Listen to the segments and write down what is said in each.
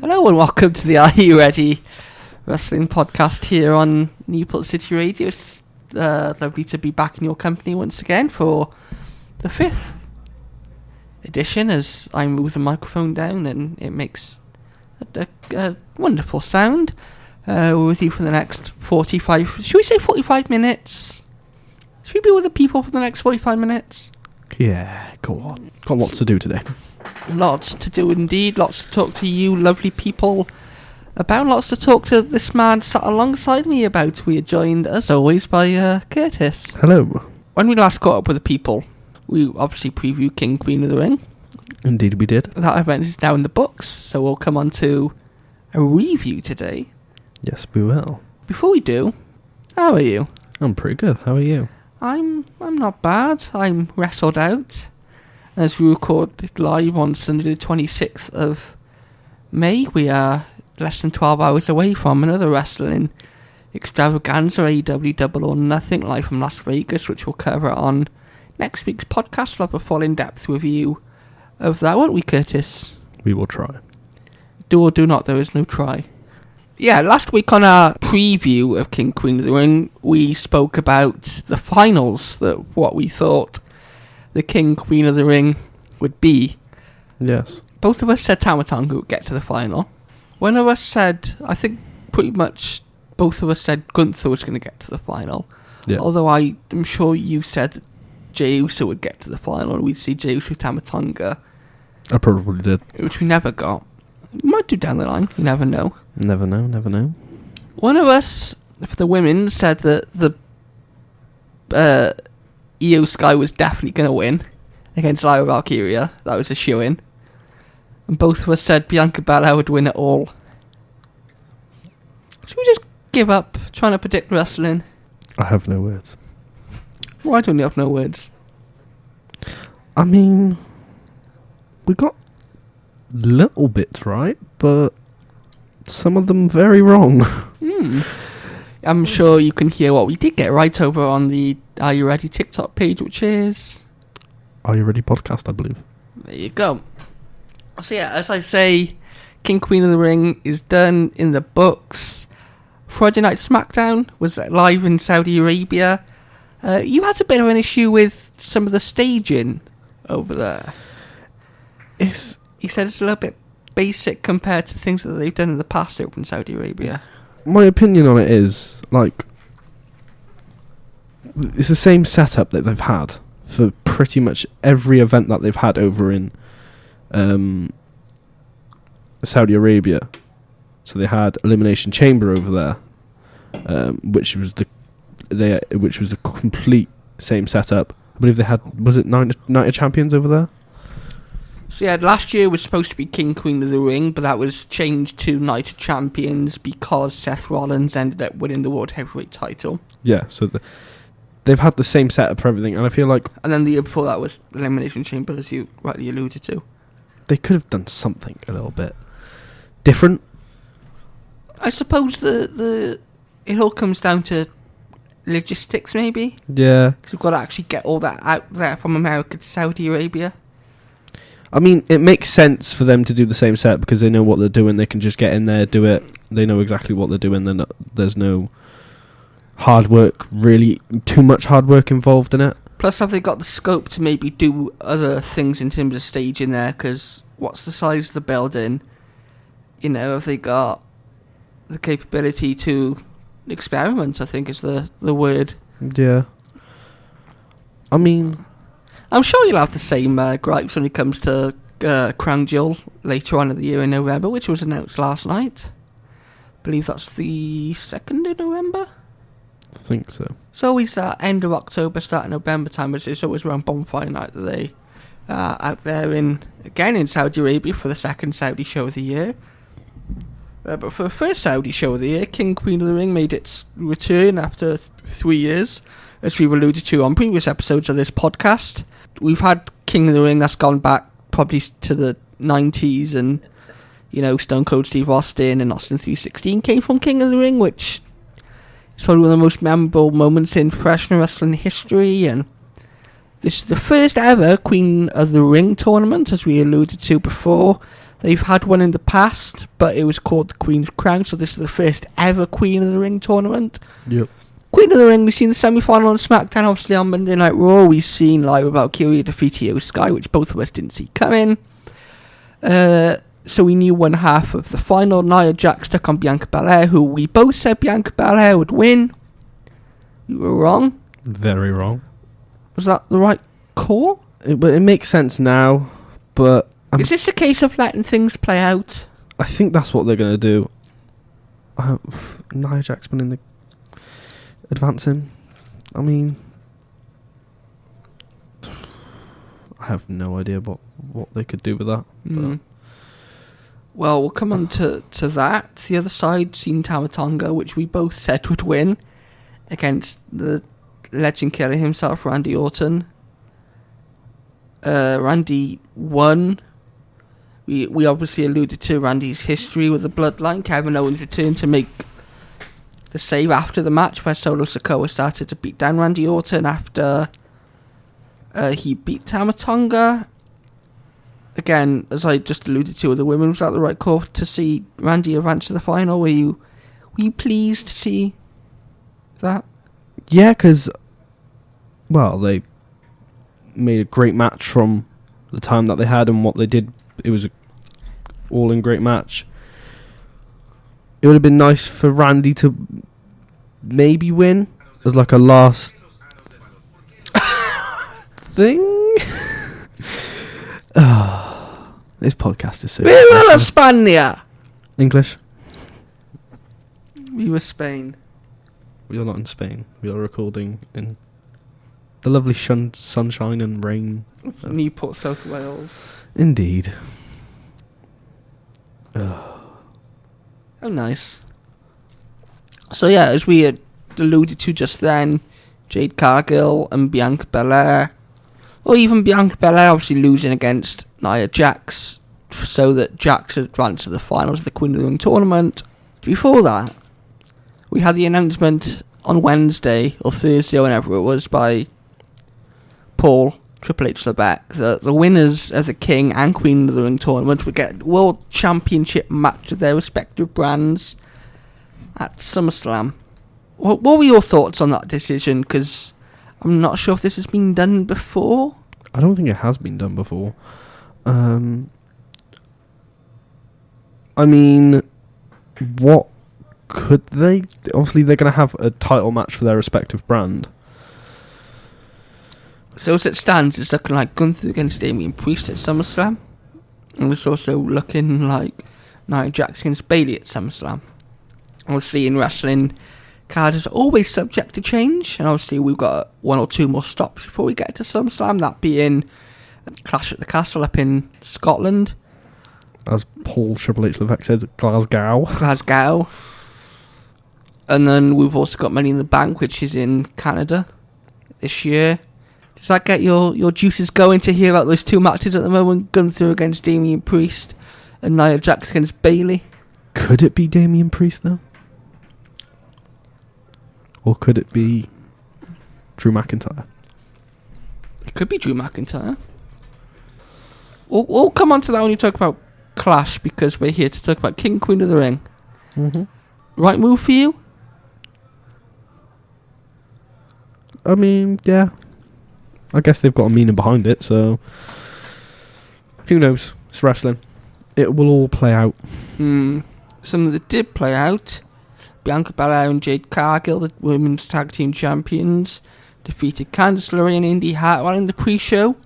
Hello and welcome to the Are You Ready Wrestling Podcast here on Newport City Radio. It's lovely to be back in your company once again for the 5th edition as I move the microphone down and it makes a wonderful sound. We're with you for the next 45 minutes? Should we be with the people for the next 45 minutes? Yeah, go on. Got lots to do today. Lots to do indeed, lots to talk to you lovely people about, lots to talk to this man sat alongside me about. We are joined as always by Curtis. Hello. When we last caught up with the people, we obviously previewed King Queen of the Ring. Indeed we did. That event is now in the books, so we'll come on to a review today. Yes, we will. Before we do, how are you? I'm pretty good. How are you? I'm not bad. I'm wrestled out. As we record live on Sunday the 26th of May, we are less than 12 hours away from another wrestling extravaganza, AEW Double or Nothing, live from Las Vegas, which we'll cover on next week's podcast. We'll have a full in-depth review of that, won't we, Curtis? We will try. Do or do not, there is no try. Yeah, last week on our preview of King Queen of the Ring, we spoke about the finals, what we thought the King Queen of the Ring would be. Yes. Both of us said Tama Tonga would get to the final. One of us said, I think pretty much both of us said Gunther was going to get to the final. Yeah. Although I am sure you said that Jey Uso would get to the final and we'd see Jey Uso Tama Tonga. I probably did. Which we never got. We might do down the line, you never know. Never know, never know. One of us, for the women, said that the Io Sky was definitely going to win against Lyra Valkyria. That was a shoo-in. And both of us said Bianca Belair would win it all. Should we just give up trying to predict wrestling? I have no words. Why don't you have no words? I mean, we got little bits right, but some of them very wrong. I'm sure you can hear what we did get right over on the Are You Ready TikTok page, which is Are You Ready podcast, I believe. There you go. So yeah, as I say, King Queen of the Ring is done, in the books. Friday Night SmackDown was live in Saudi Arabia. You had a bit of an issue with some of the staging over there. You said it's a little bit basic compared to things that they've done in the past over in Saudi Arabia. My opinion on it is, like, it's the same setup that they've had for pretty much every event that they've had over in Saudi Arabia. So they had Elimination Chamber over there, which was the complete same setup. I believe they had, was it Night of Champions over there? So yeah, last year was supposed to be King Queen of the Ring, but that was changed to Night of Champions because Seth Rollins ended up winning the World Heavyweight title. Yeah, so they've had the same setup for everything, and I feel like... And then the year before that was Elimination Chamber, as you rightly alluded to. They could have done something a little bit different. I suppose it all comes down to logistics, maybe? Yeah. Because we've got to actually get all that out there from America to Saudi Arabia. I mean, it makes sense for them to do the same set because they know what they're doing. They can just get in there, do it. They know exactly what they're doing. There's no hard work, really too much hard work involved in it. Plus, have they got the scope to maybe do other things in terms of staging there? Because what's the size of the building? You know, have they got the capability to experiment, I think is the word. Yeah. I mean... I'm sure you'll have the same gripes when it comes to Crown Jewel later on in the year in November, which was announced last night. I believe that's the 2nd of November? I think so. It's always that end of October, start of November time. It's always around Bonfire Night that they are out there in Saudi Arabia for the second Saudi show of the year. But for the first Saudi show of the year, King Queen of the Ring made its return after 3 years, as we've alluded to on previous episodes of this podcast. We've had King of the Ring that's gone back probably to the 90s, and, you know, Stone Cold Steve Austin and Austin 316 came from King of the Ring, which is probably one of the most memorable moments in professional wrestling history, and this is the first ever Queen of the Ring tournament, as we alluded to before. They've had one in the past, but it was called the Queen's Crown, so this is the first ever Queen of the Ring tournament. Yep. Queen of the Ring, we've seen the semi-final on SmackDown, obviously on Monday Night Raw. We've seen Live Without Kyria defeat Io Sky, which both of us didn't see coming. So we knew one half of the final. Nia Jax took on Bianca Belair, who we both said Bianca Belair would win. You were wrong. Very wrong. Was that the right call? It makes sense now, but... Is this a case of letting things play out? I think that's what they're going to do. Nia Jax winning the... advancing. I mean... I have no idea what they could do with that. But. Well, we'll come on to that. The other side, seen Tama Tonga, which we both said would win against the legend killer himself, Randy Orton. Randy won. We obviously alluded to Randy's history with the bloodline. Kevin Owens returned to make the save after the match, where Solo Sikoa started to beat down Randy Orton after he beat Tama Tonga. Again, as I just alluded to with the women, was that the right call to see Randy advance to the final? Were you pleased to see that? Yeah, because, well, they made a great match from the time that they had and what they did. It was an all-in great match. It would have been nice for Randy to maybe win as like a last thing. This podcast is so... Viva España! English? Viva Spain. We are not in Spain. We are recording in the lovely sunshine and rain. Newport, South Wales. Indeed. Oh, nice. So yeah, as we had alluded to just then, Jade Cargill and Bianca Belair, or even Bianca Belair obviously losing against Nia Jax, so that Jax advanced to the finals of the Queen of the Ring tournament. Before that, we had the announcement on Wednesday or Thursday or whenever it was by Paul Triple H Lebec that the winners of the King and Queen of the Ring tournament would get a World Championship match with their respective brands at SummerSlam. What were your thoughts on that decision? Because I'm not sure if this has been done before. I don't think it has been done before. I mean, what could they... Obviously, they're going to have a title match for their respective brand. So as it stands, it's looking like Gunther against Damian Priest at SummerSlam. And it's also looking like Nia Jax against Bayley at SummerSlam. Obviously, in wrestling, card is always subject to change. And obviously, we've got one or two more stops before we get to SummerSlam. That being Clash at the Castle up in Scotland. As Paul Triple H Levesque said, Glasgow. And then we've also got Money in the Bank, which is in Canada this year. Does that get your juices going to hear about those two matches at the moment? Gunther against Damian Priest and Nia Jax against Bayley. Could it be Damian Priest, though? Or could it be Drew McIntyre? It could be Drew McIntyre. We'll come on to that when you talk about Clash, because we're here to talk about King, Queen of the Ring. Mm-hmm. Right move for you? I mean, yeah. I guess they've got a meaning behind it, so... Who knows? It's wrestling. It will all play out. Something that did play out. Bianca Belair and Jade Cargill, the Women's Tag Team Champions, defeated Candice LeRae and Indy Hartwell in the pre-show.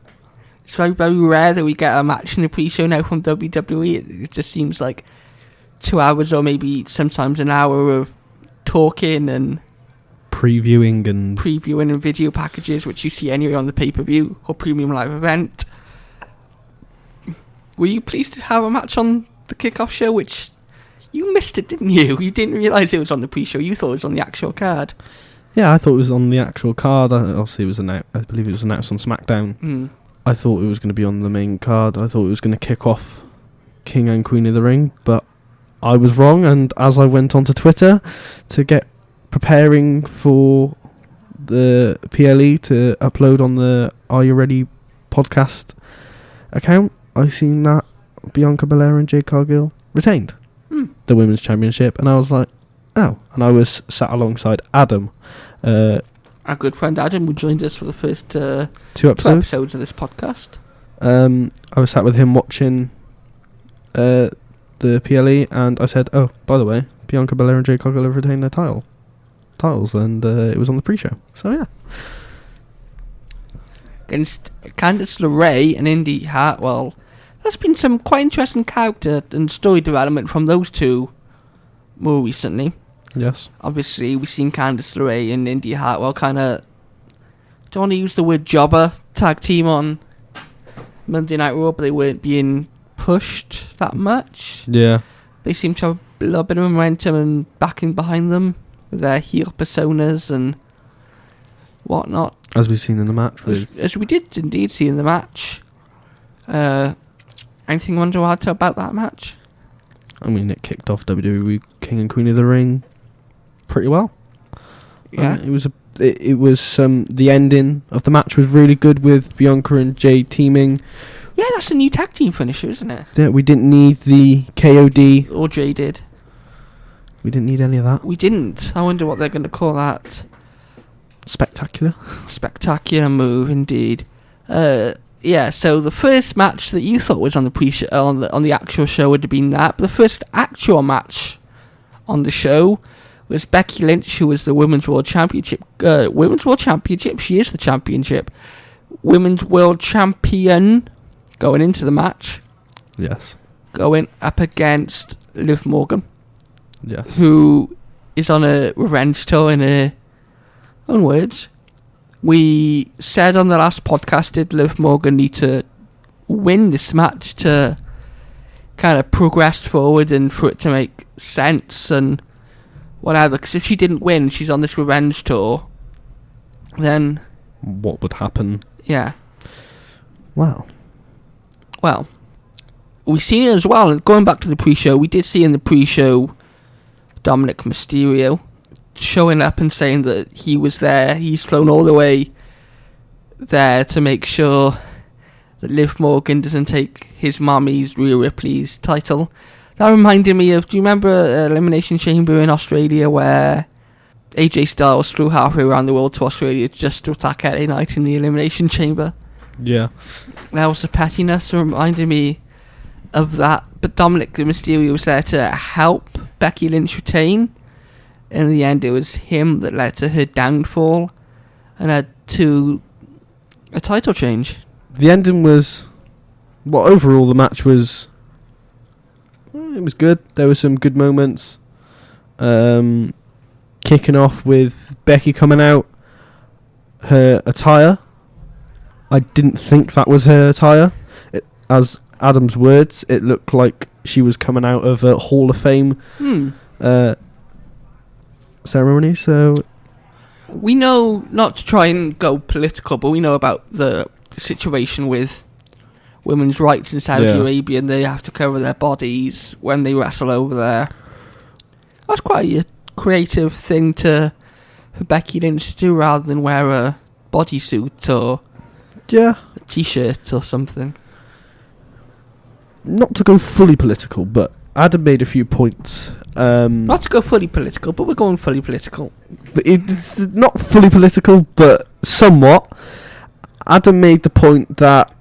It's very, very rare that we get a match in the pre-show now from WWE. It just seems like 2 hours or maybe sometimes an hour of talking and previewing and video packages, which you see anyway on the pay-per-view or premium live event. Were you pleased to have a match on the kickoff show, which you missed it, didn't you? You didn't realise it was on the pre-show. You thought it was on the actual card. Yeah, I thought it was on the actual card. Obviously, it was announced. I believe it was announced on SmackDown. I thought it was going to be on the main card. I thought it was going to kick off King and Queen of the Ring, but I was wrong. And as I went onto Twitter to get preparing for the PLE to upload on the Are You Ready podcast account, I seen that Bianca Belair and Jade Cargill retained the Women's Championship, and I was like, oh. And I was sat alongside Adam. Our good friend Adam, who joined us for the first two episodes of this podcast. I was sat with him watching the PLE, and I said, oh, by the way, Bianca Belair and Jade Cargill have retained their titles, and it was on the pre-show. So, yeah. Against Candice LeRae and Indy Hartwell. There's been some quite interesting character and story development from those two more recently. Yes. Obviously, we've seen Candice LeRae and Indy Hartwell kind of, don't want to use the word jobber, tag team on Monday Night Raw, but they weren't being pushed that much. Yeah. They seem to have a little bit of momentum and backing behind them with their heel personas and whatnot. As we've seen in the match. As we did indeed see in the match. Anything you want to add about that match? I mean, it kicked off WWE King and Queen of the Ring pretty well. Yeah. It was the ending of the match was really good with Bianca and Jade teaming. Yeah, that's a new tag team finisher, isn't it? Yeah, we didn't need the KOD. Or Jay did. We didn't need any of that. We didn't. I wonder what they're going to call that. Spectacular. Spectacular move, indeed. Yeah, so the first match that you thought was on the pre-show, on the actual show would have been that. But the first actual match on the show was Becky Lynch, who was the Women's World Championship. She is the championship. Women's World Champion going into the match. Yes. Going up against Liv Morgan. Yes. Who is on a revenge tour in her own words. We said on the last podcast, did Liv Morgan need to win this match to kind of progress forward and for it to make sense and whatever? Because if she didn't win, she's on this revenge tour, then what would happen? Yeah. Wow. Well, we've seen it as well. Going back to the pre-show, we did see in the pre-show Dominic Mysterio showing up and saying that he was there. He's flown all the way there to make sure that Liv Morgan doesn't take his mommy's Rhea Ripley's title. That reminded me of, do you remember Elimination Chamber in Australia where AJ Styles flew halfway around the world to Australia just to attack LA Knight in the Elimination Chamber? Yeah. That was the pettiness. It reminded me of that. But Dominic Mysterio was there to help Becky Lynch retain. In the end, it was him that led to her downfall and led to a title change. The ending was... Well, overall, the match was... It was good. There were some good moments. Kicking off with Becky coming out. Her attire. I didn't think that was her attire. As Adam's words, it looked like she was coming out of a Hall of Fame ceremony. So we know, not to try and go political, but we know about the situation with women's rights in Saudi Arabia, and they have to cover their bodies when they wrestle over there. That's quite a creative thing for Becky Lynch to do, rather than wear a bodysuit or a t-shirt or something. Not to go fully political, but Adam made a few points. Not to go fully political, but we're going fully political. It's not fully political, but somewhat. Adam made the point that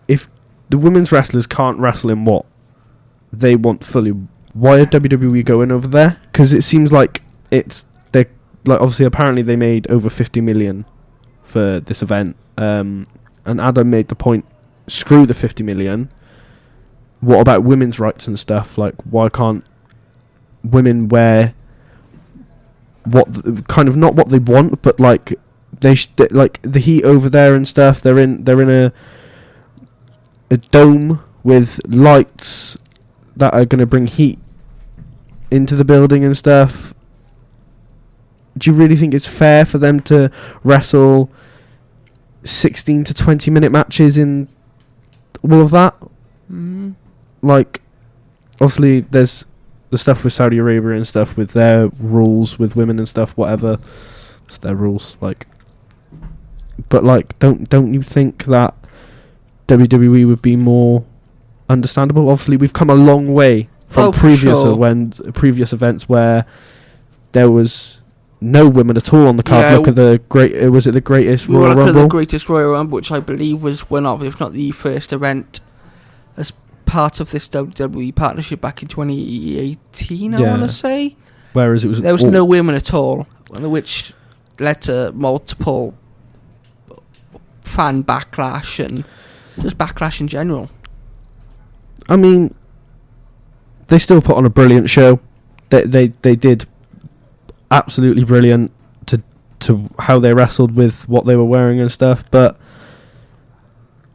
if the women's wrestlers can't wrestle in what they want fully, why are WWE going over there? Because it seems like they're like, obviously apparently they made over 50 million for this event, and Adam made the point, screw the 50 million. What about women's rights and stuff? Like, why can't women wear kind of not what they want, but like like the heat over there and stuff? They're in a dome with lights that are going to bring heat into the building and stuff. Do you really think it's fair for them to wrestle 16 to 20 minute matches in all of that? Like, obviously there's the stuff with Saudi Arabia and stuff with their rules with women and stuff, whatever. It's their rules, like. But like, don't you think that WWE would be more understandable. Obviously, we've come a long way from previous events where there was no women at all on the card. Yeah, look at the greatest Royal Rumble? Rumble? Look at the greatest Royal Rumble, which I believe was one of, if not the first event as part of this WWE partnership back in 2018. I want to say. Whereas there was no women at all, which led to multiple fan backlash and just backlash in general. I mean, they still put on a brilliant show. They did absolutely brilliant to how they wrestled with what they were wearing and stuff. But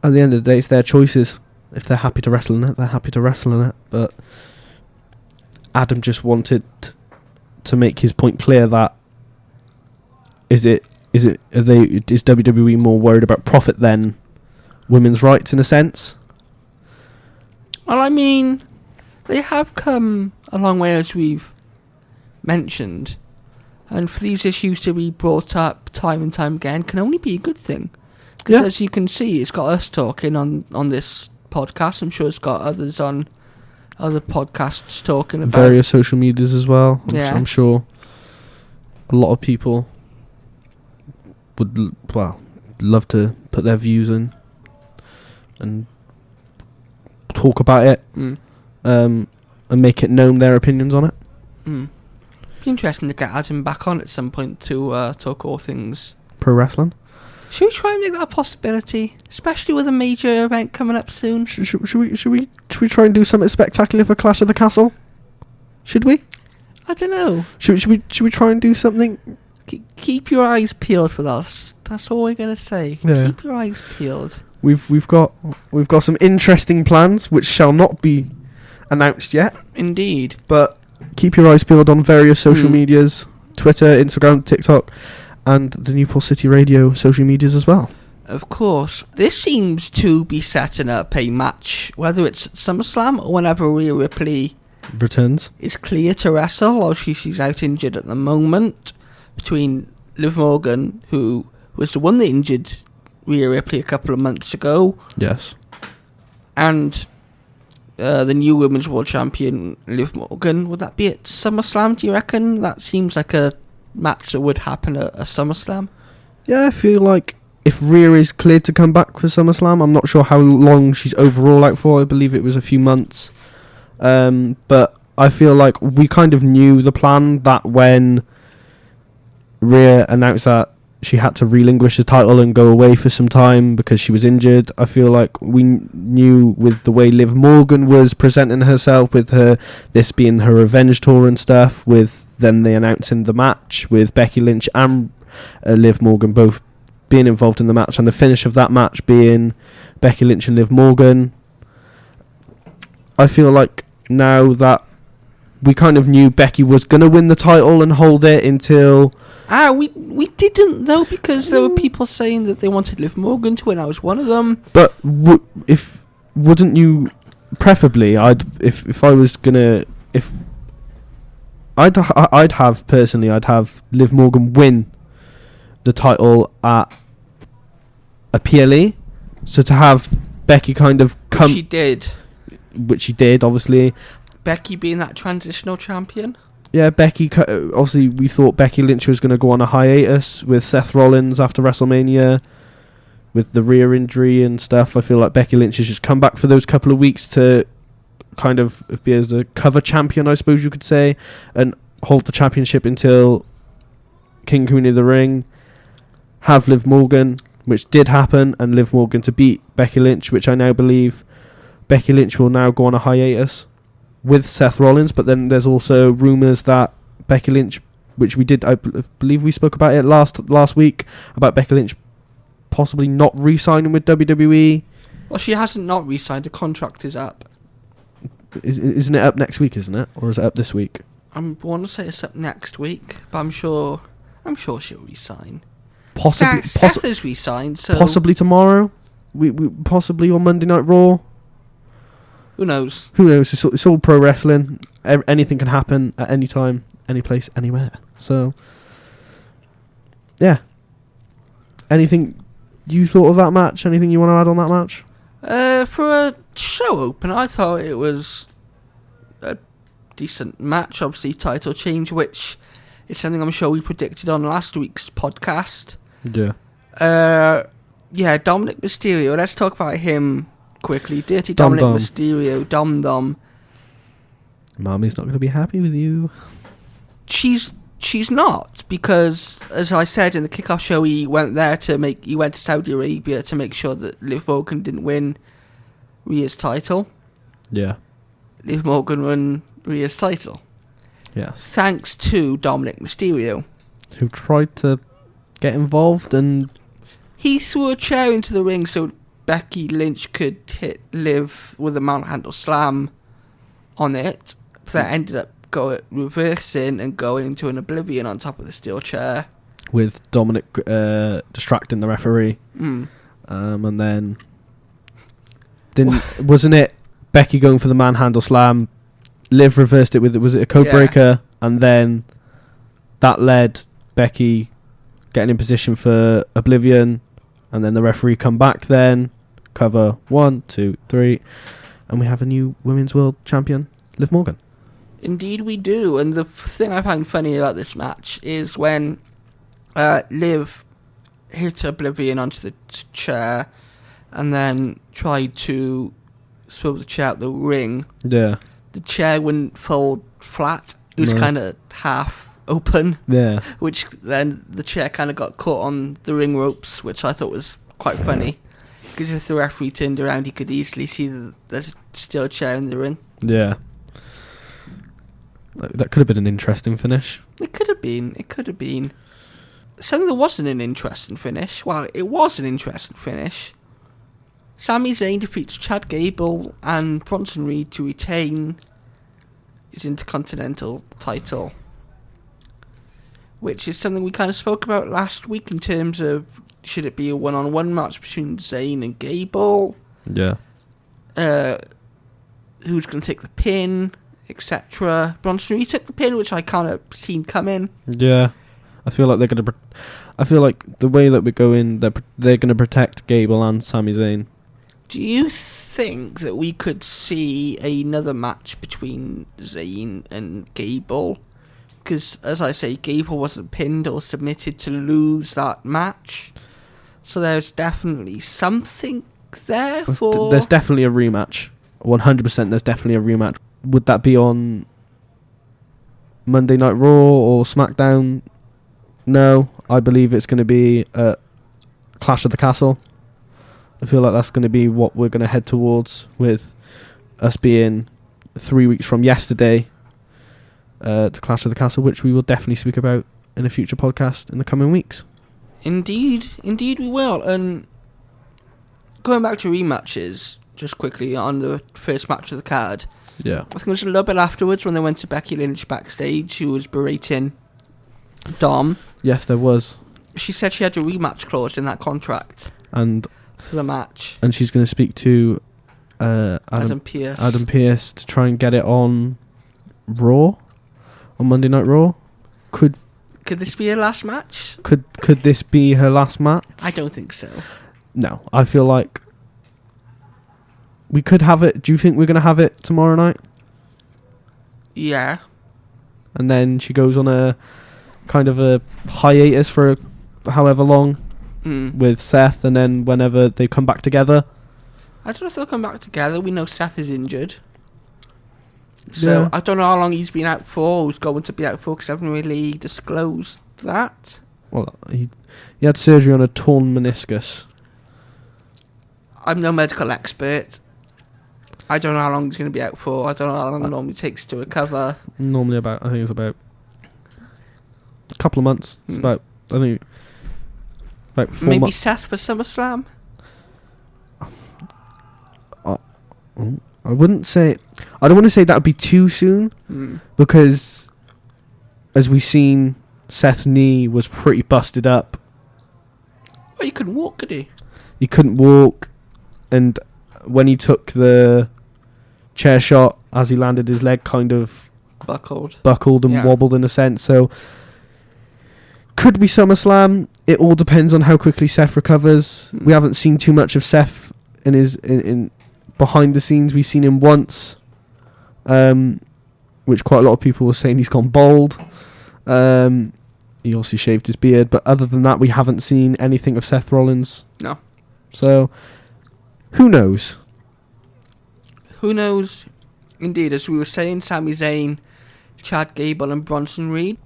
at the end of the day, it's their choices. If they're happy to wrestle in it, they're happy to wrestle in it. But Adam just wanted to make his point clear that is WWE more worried about profit than women's rights in a sense? Well, I mean, they have come a long way, as we've mentioned, and for these issues to be brought up time and time again can only be a good thing. Because as you can see, it's got us talking on this podcast. I'm sure it's got others on other podcasts talking about various social medias as well. I'm sure a lot of people would love to put their views in and talk about it, and make it known their opinions on it. Be interesting to get Adam back on at some point to talk all things pro wrestling. Should we try and make that a possibility, especially with a major event coming up soon? Should we try and do something spectacular for Clash of the Castle? Should we? I don't know. Should we try and do something? Keep your eyes peeled for that. That's all we're gonna say. Yeah. Keep your eyes peeled. We've got some interesting plans which shall not be announced yet. Indeed. But keep your eyes peeled on various social medias: Twitter, Instagram, TikTok, and the Newport City Radio social medias as well. Of course. This seems to be setting up a match, whether it's SummerSlam or whenever Rhea Ripley returns. It's clear to wrestle. Obviously, she's out injured at the moment. Between Liv Morgan, who was the one that injured Rhea Ripley a couple of months ago. Yes. And the new Women's World Champion, Liv Morgan. Would that be at SummerSlam, do you reckon? That seems like a match that would happen at a SummerSlam. Yeah, I feel like if Rhea is cleared to come back for SummerSlam, I'm not sure how long she's overall out for. I believe it was a few months. But I feel like we kind of knew the plan that when Rhea announced that she had to relinquish the title and go away for some time because she was injured, I feel like we knew with the way Liv Morgan was presenting herself, with this being her revenge tour and stuff, with then they announcing the match with Becky Lynch and Liv Morgan both being involved in the match, and the finish of that match being Becky Lynch and Liv Morgan. I feel like now that we kind of knew Becky was going to win the title and hold it until... We didn't, though, because there were people saying that they wanted Liv Morgan to win. I was one of them. But wouldn't you... Preferably, I'd have Liv Morgan win the title at a PLE. So to have Becky kind of come... Which she did, obviously. Becky being that transitional champion? Yeah, Becky... Obviously, we thought Becky Lynch was going to go on a hiatus with Seth Rollins after WrestleMania, with the rear injury and stuff. I feel like Becky Lynch has just come back for those couple of weeks to kind of be as a cover champion, I suppose you could say, and hold the championship until King Queen of the Ring. Have Liv Morgan, which did happen, and Liv Morgan to beat Becky Lynch, which I now believe Becky Lynch will now go on a hiatus with Seth Rollins. But then there's also rumours that Becky Lynch, which we did, I believe we spoke about it last week, about Becky Lynch possibly not re-signing with WWE. Well, she hasn't not re-signed. The contract is up. Isn't it up next week, isn't it? Or is it up this week? I want to say it's up next week, but I'm sure she'll re-sign. Possibly. Seth has re-signed, so... Possibly tomorrow? We possibly on Monday Night Raw? Who knows? It's all pro wrestling. Anything can happen at any time, any place, anywhere. So, yeah. Anything you thought of that match? Anything you want to add on that match? For a show opener, I thought it was a decent match. Obviously, title change, which is something I'm sure we predicted on last week's podcast. Yeah. Dominic Mysterio. Let's talk about him quickly. Dirty Dom Dominic Dom. Mysterio. Dom. Mommy's not going to be happy with you. She's not, because as I said in the kickoff show, he went to Saudi Arabia to make sure that Liv Morgan didn't win Rhea's title. Yeah. Liv Morgan won Rhea's title. Yes. Thanks to Dominic Mysterio. Who tried to get involved and... He threw a chair into the ring so Becky Lynch could hit Liv with a mount handle slam on it. But that ended up reversing and going into an oblivion on top of the steel chair. With Dominic distracting the referee. Mm. And then... Wasn't it Becky going for the manhandle slam? Liv reversed it with, was it a code breaker? And then that led Becky getting in position for oblivion. And then the referee come back then. Cover 1, 2, 3. And we have a new Women's World Champion, Liv Morgan. Indeed we do. And the thing I find funny about this match is when Liv hit oblivion onto the chair and then tried to throw the chair out the ring. Yeah. The chair wouldn't fold flat. It was kind of half open. Yeah. Which then the chair kind of got caught on the ring ropes, which I thought was quite funny. Because if the referee turned around, he could easily see that there's still a chair in the ring. Yeah. That could have been an interesting finish. It could have been. Something that wasn't an interesting finish. Well, it was an interesting finish. Sami Zayn defeats Chad Gable and Bronson Reed to retain his Intercontinental title. Which is something we kind of spoke about last week in terms of, should it be a one-on-one match between Zayn and Gable? Yeah. Who's going to take the pin, etc. Bronson Reed took the pin, which I kind of seen coming. Yeah. I feel like they're going to... I feel like the way that we're going, they're going to protect Gable and Sami Zayn. Do you think that we could see another match between Zayn and Gable? Because, as I say, Gable wasn't pinned or submitted to lose that match. So there's definitely something there for... There's definitely a rematch. 100% there's definitely a rematch. Would that be on Monday Night Raw or SmackDown? No. I believe it's going to be at Clash of the Castle. I feel like that's going to be what we're going to head towards, with us being 3 weeks from yesterday to Clash of the Castle, which we will definitely speak about in a future podcast in the coming weeks. Indeed we will. And going back to rematches, just quickly on the first match of the card. Yeah. I think it was a little bit afterwards when they went to Becky Lynch backstage, who was berating Dom. Yes, there was. She said she had a rematch clause in that contract. And for the match. And she's going to speak to Adam Pearce. Adam Pearce to try and get it on Raw, on Monday Night Raw. Could this be her last match? Could this be her last match? I don't think so. No, I feel like we could have it. Do you think we're going to have it tomorrow night? Yeah. And then she goes on a kind of a hiatus for however long with Seth, and then whenever they come back together. I don't know if they'll come back together. We know Seth is injured. So, I don't know how long he's been out for, who's going to be out for, because I haven't really disclosed that. Well, he had surgery on a torn meniscus. I'm no medical expert. I don't know how long he's going to be out for. I don't know how long it normally takes to recover. Normally I think it's about a couple of months. It's about 4 Maybe months. Seth for SummerSlam? I wouldn't say... I don't want to say that would be too soon, because as we've seen, Seth's knee was pretty busted up. Well, he couldn't walk, could he? He couldn't walk, and when he took the chair shot, as he landed, his leg kind of buckled and wobbled in a sense. So could be SummerSlam. It all depends on how quickly Seth recovers. We haven't seen too much of Seth in his in behind the scenes. We've seen him once, which quite a lot of people were saying he's gone bald. He obviously shaved his beard, but other than that, we haven't seen anything of Seth Rollins. No. So, who knows? Who knows? Indeed, as we were saying, Sami Zayn, Chad Gable and Bronson Reed.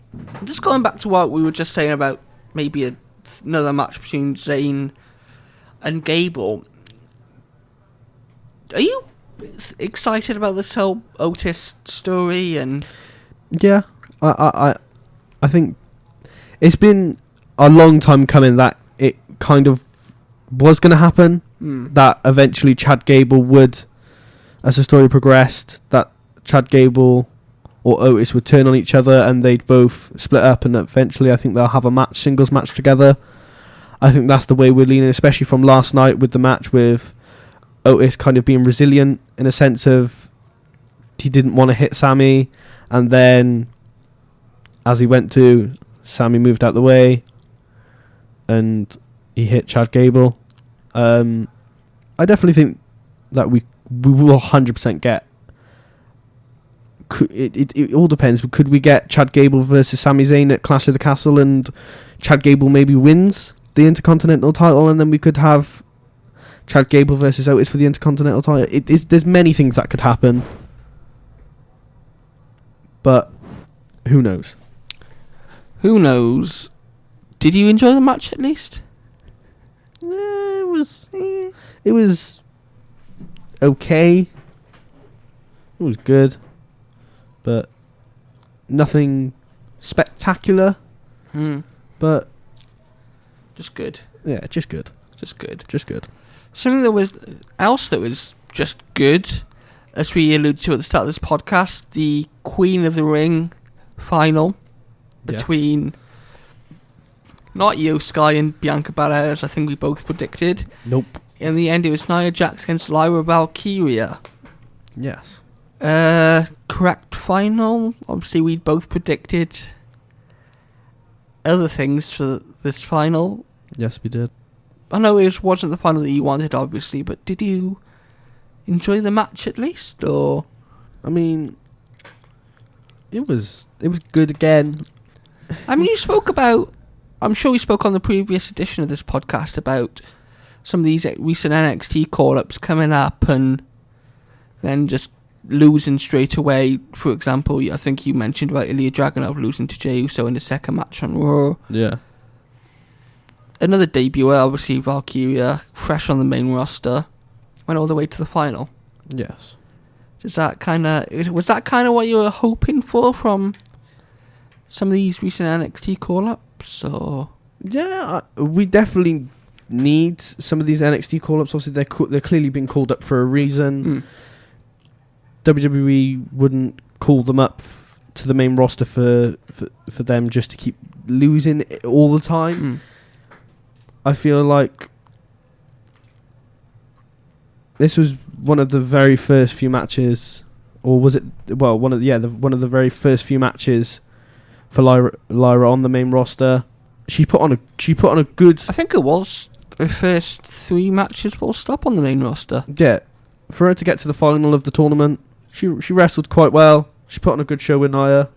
Just going back to what we were just saying about maybe another match between Zayn and Gable. Are you excited about this whole Otis story? And yeah, I think it's been a long time coming that it kind of was going to happen. That eventually Chad Gable would, as the story progressed, that Chad Gable or Otis would turn on each other and they'd both split up, and eventually I think they'll have a singles match together. I think that's the way we're leaning, especially from last night with the match with Otis kind of being resilient in a sense of he didn't want to hit Sammy, and then as he went to, Sammy moved out the way and he hit Chad Gable. I definitely think that we will 100% get. It all depends. Could we get Chad Gable versus Sami Zayn at Clash of the Castle, and Chad Gable maybe wins the Intercontinental title, and then we could have Chad Gable versus Otis for the Intercontinental title? There's many things that could happen, but who knows? Who knows? Did you enjoy the match at least? It was okay. It was good, but nothing spectacular. But just good. Yeah, just good. Just good. Just good. Something that was just good, as we alluded to at the start of this podcast, the Queen of the Ring final between not Io Sky and Bianca Belair, as I think we both predicted. Nope. In the end, it was Nia Jax against Lyra Valkyria. Yes. Correct final. Obviously, we both predicted other things for this final. Yes, we did. I know it wasn't the final that you wanted, obviously, but did you enjoy the match at least, or? I mean, it was good again. I mean, you spoke about. I'm sure we spoke on the previous edition of this podcast about some of these recent NXT call-ups coming up and then just losing straight away. For example, I think you mentioned about Ilya Dragunov losing to Jey Uso in the second match on Raw. Yeah. Another debuter, obviously Valkyria, fresh on the main roster, went all the way to the final. Yes. Was that kind of what you were hoping for from some of these recent NXT call-ups, or? Yeah, we definitely need some of these NXT call-ups. Obviously, they're clearly being called up for a reason. WWE wouldn't call them up to the main roster for them just to keep losing all the time. I feel like this was one of the very first few matches, or was it? Well, one of the very first few matches for Lyra on the main roster. She put on a good. I think it was her first 3 matches full stop on the main roster. Yeah, for her to get to the final of the tournament, she wrestled quite well. She put on a good show with Nia.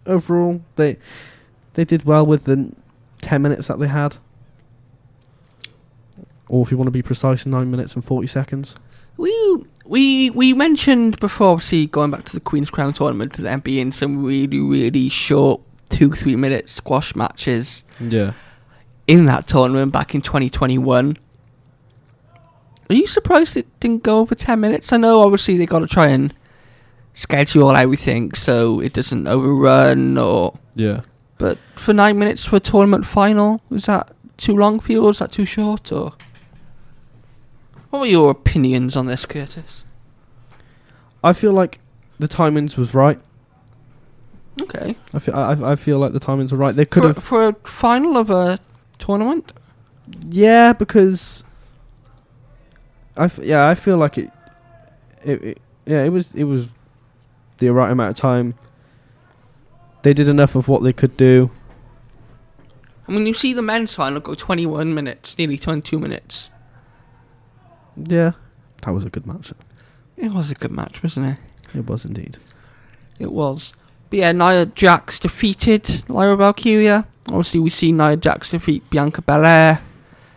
Overall, they did well with the 10 minutes that they had. Or if you want to be precise, 9 minutes and 40 seconds. We mentioned before, obviously, going back to the Queen's Crown tournament, to them being some really, really short 2-3 minute squash matches. Yeah. In that tournament back in 2021. Are you surprised it didn't go over 10 minutes? I know, obviously, they got to try and schedule everything so it doesn't overrun, or... Yeah. But for 9 minutes for a tournament final, was that too long for you, or was that too short, or... What were your opinions on this, Curtis? I feel like the timings was right. Okay. I feel like the timings were right. They could have... For a final of a tournament? Yeah, because... I feel like it was the right amount of time. They did enough of what they could do. I mean, you see the men's final go 21 minutes, nearly 22 minutes. Yeah, that was a good match. It was a good match, wasn't it? It was indeed. It was. But yeah, Nia Jax defeated Lyra Valkyria. Obviously, we see Nia Jax defeat Bianca Belair.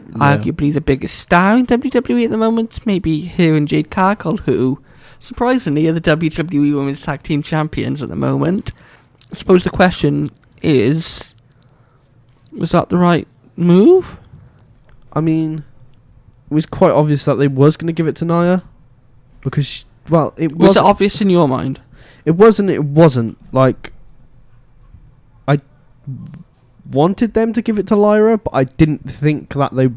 Yeah. Arguably the biggest star in WWE at the moment. Maybe her and Jade Cargill, who, surprisingly, are the WWE Women's Tag Team Champions at the moment. I suppose the question is, was that the right move? I mean, it was quite obvious that they was going to give it to Nia. Because, well, it was it obvious in your mind? It wasn't. Like, I wanted them to give it to Lyra, but I didn't think that they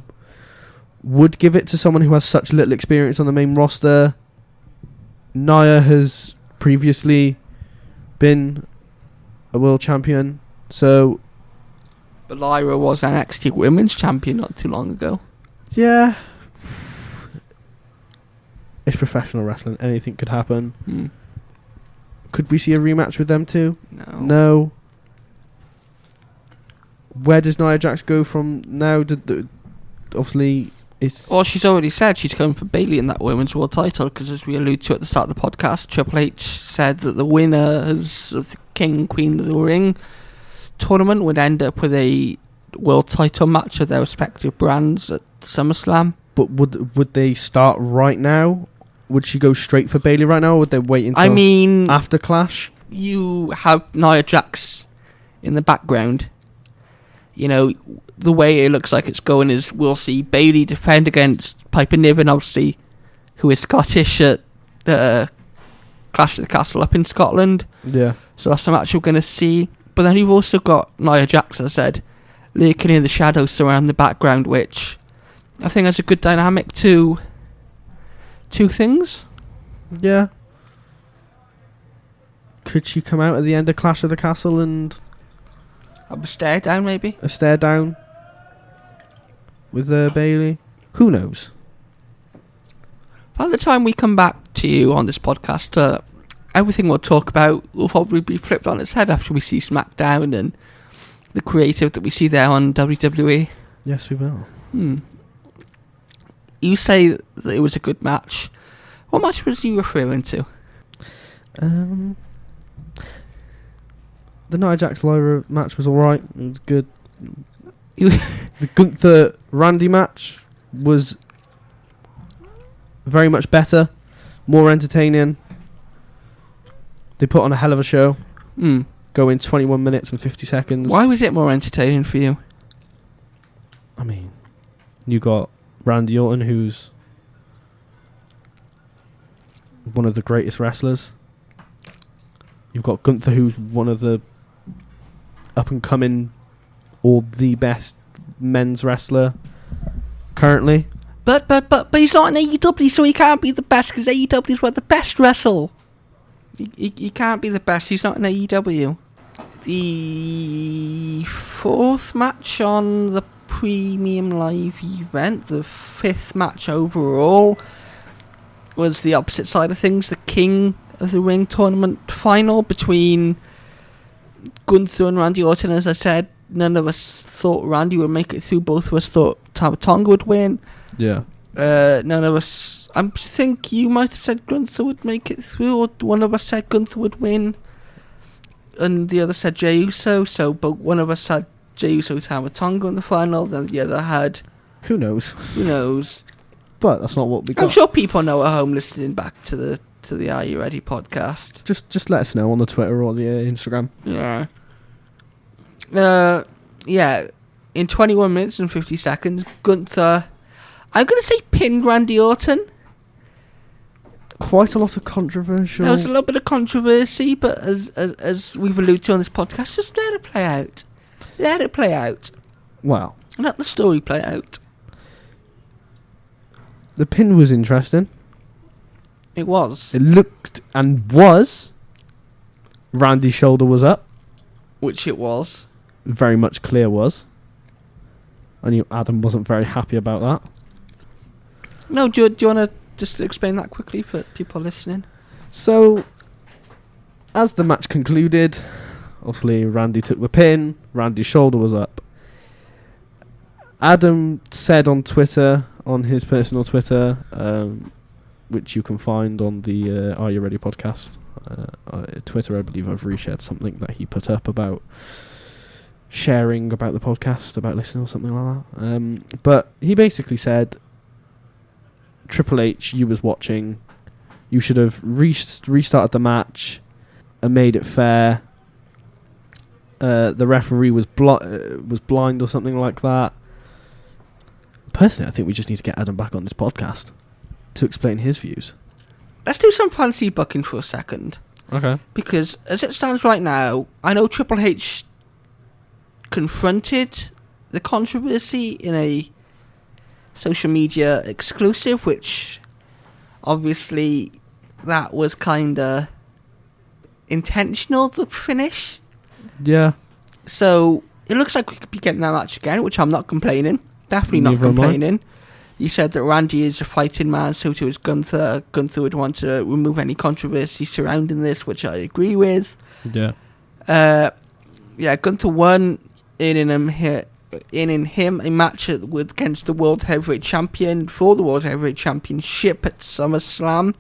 would give it to someone who has such little experience on the main roster. Nia has previously been a world champion, so... But Lyra was NXT Women's Champion not too long ago. Yeah. It's professional wrestling. Anything could happen. Could we see a rematch with them too? No. Where does Nia Jax go from now? Obviously, it's... Well, she's already said she's going for Bayley in that women's world title, because as we alluded to at the start of the podcast, Triple H said that the winners of the King and Queen of the Ring tournament would end up with a world title match of their respective brands at SummerSlam. But would they start right now? Would she go straight for Bayley right now, or would they wait until after Clash? You have Nia Jax in the background. You know, the way it looks like it's going is we'll see Bayley defend against Piper Niven, obviously, who is Scottish at Clash of the Castle up in Scotland. Yeah. So that's the match we're going to see. But then you've also got Nia Jax, as I said, lurking in the shadows surrounding the background, which I think has a good dynamic to two things. Yeah. Could she come out at the end of Clash of the Castle and... have a stare down, maybe? A stare down with Bayley? Who knows? By the time we come back to you on this podcast, everything we'll talk about will probably be flipped on its head after we see SmackDown and the creative that we see there on WWE. Yes, we will. You say that it was a good match. What match was you referring to? The Nia Jax Lyra match was alright. It was good. The Gunther Randy match was very much better, more entertaining. They put on a hell of a show. Going 21 minutes and 50 seconds. Why was it more entertaining for you? I mean, you got Randy Orton, who's one of the greatest wrestlers. You've got Gunther, who's one of the up-and-coming or the best men's wrestler currently. But he's not in AEW, so he can't be the best, because AEW is where the best wrestle. He can't be the best, he's not in AEW. The fourth match on the Premium Live event, the fifth match overall, was the opposite side of things, the King of the Ring tournament final between Gunther and Randy Orton. As I said, none of us thought Randy would make it through. Both of us thought Tama Tonga would win. Yeah. None of us... I think you might have said Gunther would make it through, or one of us said Gunther would win, and the other said Jey Uso. So, but one of us had Jey Uso Tama Tonga in the final, then the other had... Who knows? Who knows? But that's not what we got. I'm sure people know at home listening back to the Are You Ready podcast. Just let us know on the Twitter or the Instagram. Yeah. Yeah. In 21 minutes and 50 seconds, Gunther, I'm going to say, pinned Randy Orton. Quite a lot of controversial. There was a little bit of controversy, but as we've alluded to on this podcast, just let it play out. Let it play out. Well. Let the story play out. The pin was interesting. It was. It looked and was. Randy's shoulder was up. Which it was. Very much clear was. I knew Adam wasn't very happy about that. No, do you want to just explain that quickly for people listening? So, as the match concluded, obviously Randy took the pin. Randy's shoulder was up. Adam said on Twitter, on his personal Twitter, which you can find on the Are You Ready podcast Twitter, I believe I've reshared something that he put up about sharing about the podcast, about listening or something like that. But he basically said, Triple H, you was watching, you should have restarted the match and made it fair. The referee was blind or something like that. Personally, I think we just need to get Adam back on this podcast to explain his views. Let's do some fancy booking for a second. Okay. Because as it stands right now, I know Triple H confronted the controversy in a social media exclusive, which obviously that was kind of intentional, the finish. Yeah. So it looks like we could be getting that match again, which I'm not complaining. Definitely not complaining. You said that Randy is a fighting man, so too is Gunther. Gunther would want to remove any controversy surrounding this, which I agree with. Yeah. Gunther won in him a match against the World Heavyweight Champion for the World Heavyweight Championship at SummerSlam.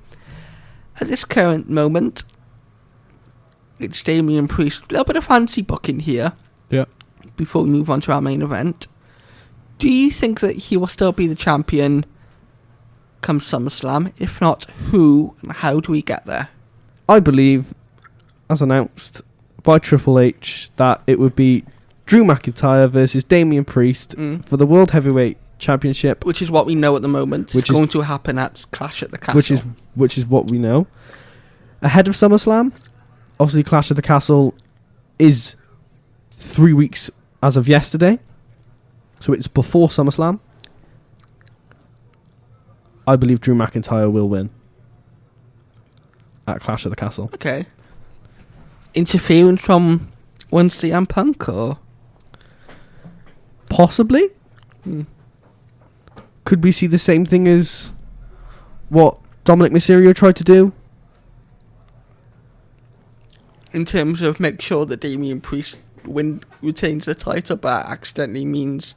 At this current moment, it's Damian Priest. A little bit of fancy booking here. Yeah. Before we move on to our main event. Do you think that he will still be the champion come SummerSlam? If not, who and how do we get there? I believe, as announced by Triple H, that it would be Drew McIntyre versus Damian Priest for the World Heavyweight Championship. Which is what we know at the moment. It's going to happen at Clash at the Castle. Which is what we know. Ahead of SummerSlam, obviously Clash at the Castle is 3 weeks as of yesterday. So it's before SummerSlam. I believe Drew McIntyre will win at Clash at the Castle. Okay. Interference from one CM Punk, or? Possibly. Could we see the same thing as what Dominic Mysterio tried to do? In terms of make sure that Damian Priest retains the title, but accidentally means...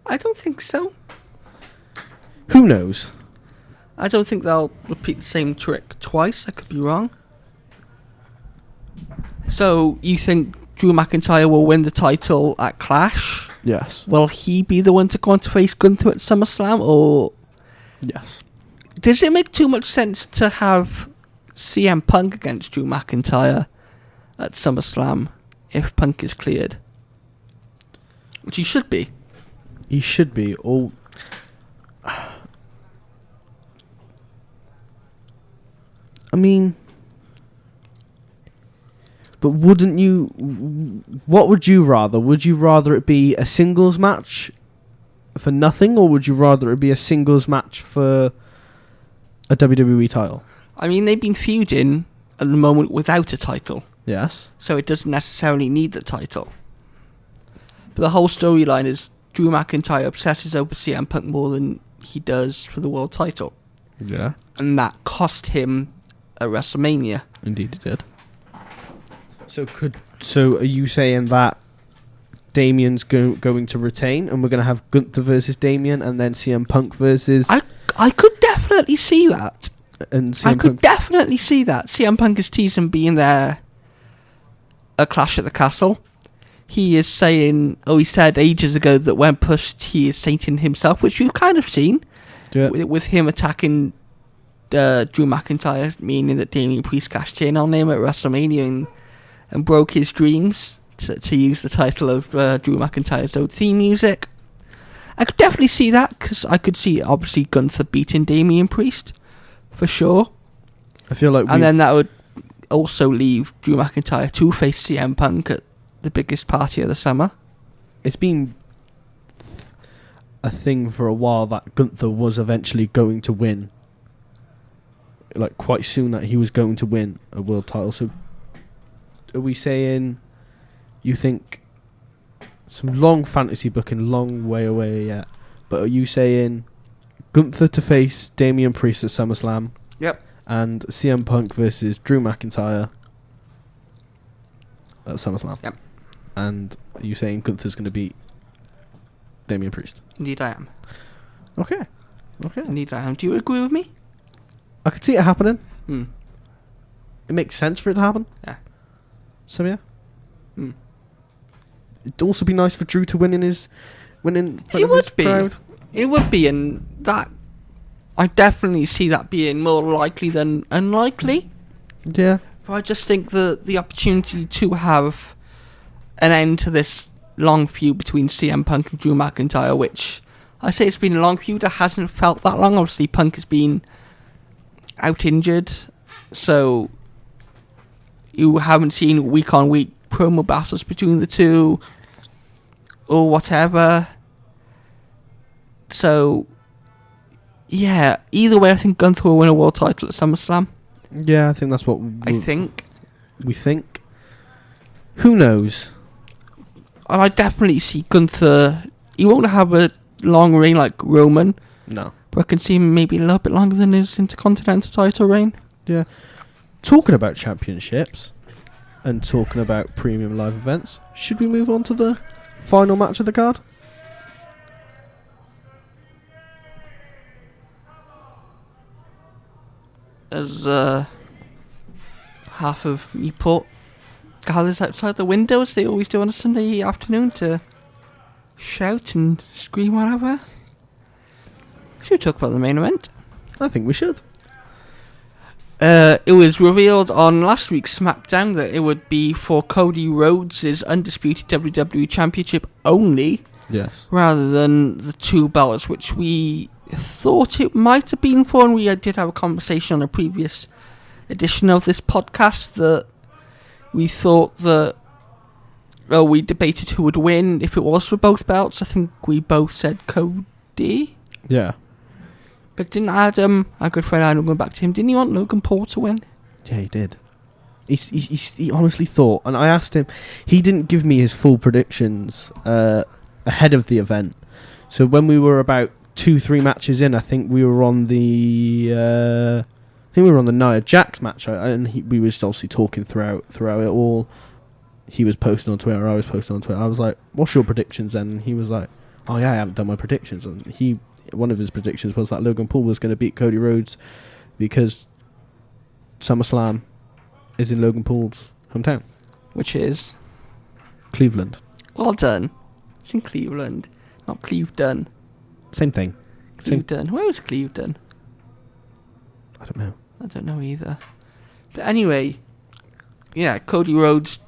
I don't think so. Who knows? I don't think they'll repeat the same trick twice. I could be wrong. So, you think Drew McIntyre will win the title at Clash? Yes. Will he be the one to go on to face Gunther at SummerSlam, or... Yes. Does it make too much sense to have CM Punk against Drew McIntyre at SummerSlam if Punk is cleared? Which he should be. He should be. Or I mean, but wouldn't you? What would you rather? Would you rather it be a singles match for nothing, or would you rather it be a singles match for a WWE title? I mean, they've been feuding at the moment without a title. Yes. So it doesn't necessarily need the title. But the whole storyline is Drew McIntyre obsesses over CM Punk more than he does for the world title. Yeah. And that cost him at WrestleMania. Indeed it did. So are you saying that Damian's going to retain and we're going to have Gunther versus Damian and then CM Punk versus... I could definitely see that. And definitely see that. CM Punk is teasing being there at Clash at the Castle. He is saying, he said ages ago that when pushed, he is Satan himself, which we've kind of seen. Yeah. With him attacking Drew McIntyre, meaning that Damian Priest cashed in on him at WrestleMania and broke his dreams to use the title of Drew McIntyre's old theme music. I could definitely see that, because I could see, obviously, Gunther beating Damian Priest, for sure. I feel like and then that would also leave Drew McIntyre to face CM Punk at the biggest party of the summer. It's been a thing for a while that Gunther was eventually going to win. Like, quite soon that he was going to win a world title. So, are we saying you think some long fantasy booking, long way away yet, but are you saying Gunther to face Damian Priest at SummerSlam? Yep. And CM Punk versus Drew McIntyre at SummerSlam? Yep. And are you saying Gunther's going to beat Damien Priest. Indeed I am. Okay. Indeed I am. Do you agree with me? I could see it happening. Hmm. It makes sense for it to happen. Yeah. So yeah. Hmm. It'd also be nice for Drew to win in front It of his would be. crowd. It would be, and that I definitely see that being more likely than unlikely. Yeah. But I just think the opportunity to have an end to this long feud between CM Punk and Drew McIntyre, which I say it's been a long feud, it hasn't felt that long. Obviously, Punk has been out injured, so you haven't seen week on week promo battles between the two or whatever. So yeah, either way, I think Gunther will win a world title at SummerSlam. Yeah, I think that's what I think. We think. Who knows? And I definitely see Gunther. He won't have a long reign like Roman, No. but I can see him maybe a little bit longer than his Intercontinental title reign. Yeah. Talking about championships and talking about premium live events, should we move on to the final match of the card? As half of Newport gathers outside the windows, they always do on a Sunday afternoon to shout and scream whatever. Should we talk about the main event? I think we should. It was revealed on last week's SmackDown that it would be for Cody Rhodes' undisputed WWE Championship only, Yes. rather than the two belts, which we thought it might have been for, and we did have a conversation on a previous edition of this podcast that we thought that we debated who would win if it was for both belts. I think we both said Cody. Yeah. But didn't Adam, our good friend Adam, going back to him, didn't he want Logan Paul to win? Yeah, he did. He honestly thought, and I asked him, he didn't give me his full predictions ahead of the event. So when we were about 2-3 matches in, I think we were on the Nia Jax match, we were obviously talking throughout it all. He was posting on Twitter, I was posting on Twitter. I was like, "What's your predictions?" then? And he was like, "Oh yeah, I haven't done my predictions." And one of his predictions was that Logan Paul was going to beat Cody Rhodes because SummerSlam is in Logan Paul's hometown, Which is? Cleveland. Well done. It's in Cleveland, not Clevedon. Same thing. Clevedon. Where was Clevedon? I don't know. I don't know either. But anyway, yeah, Cody Rhodes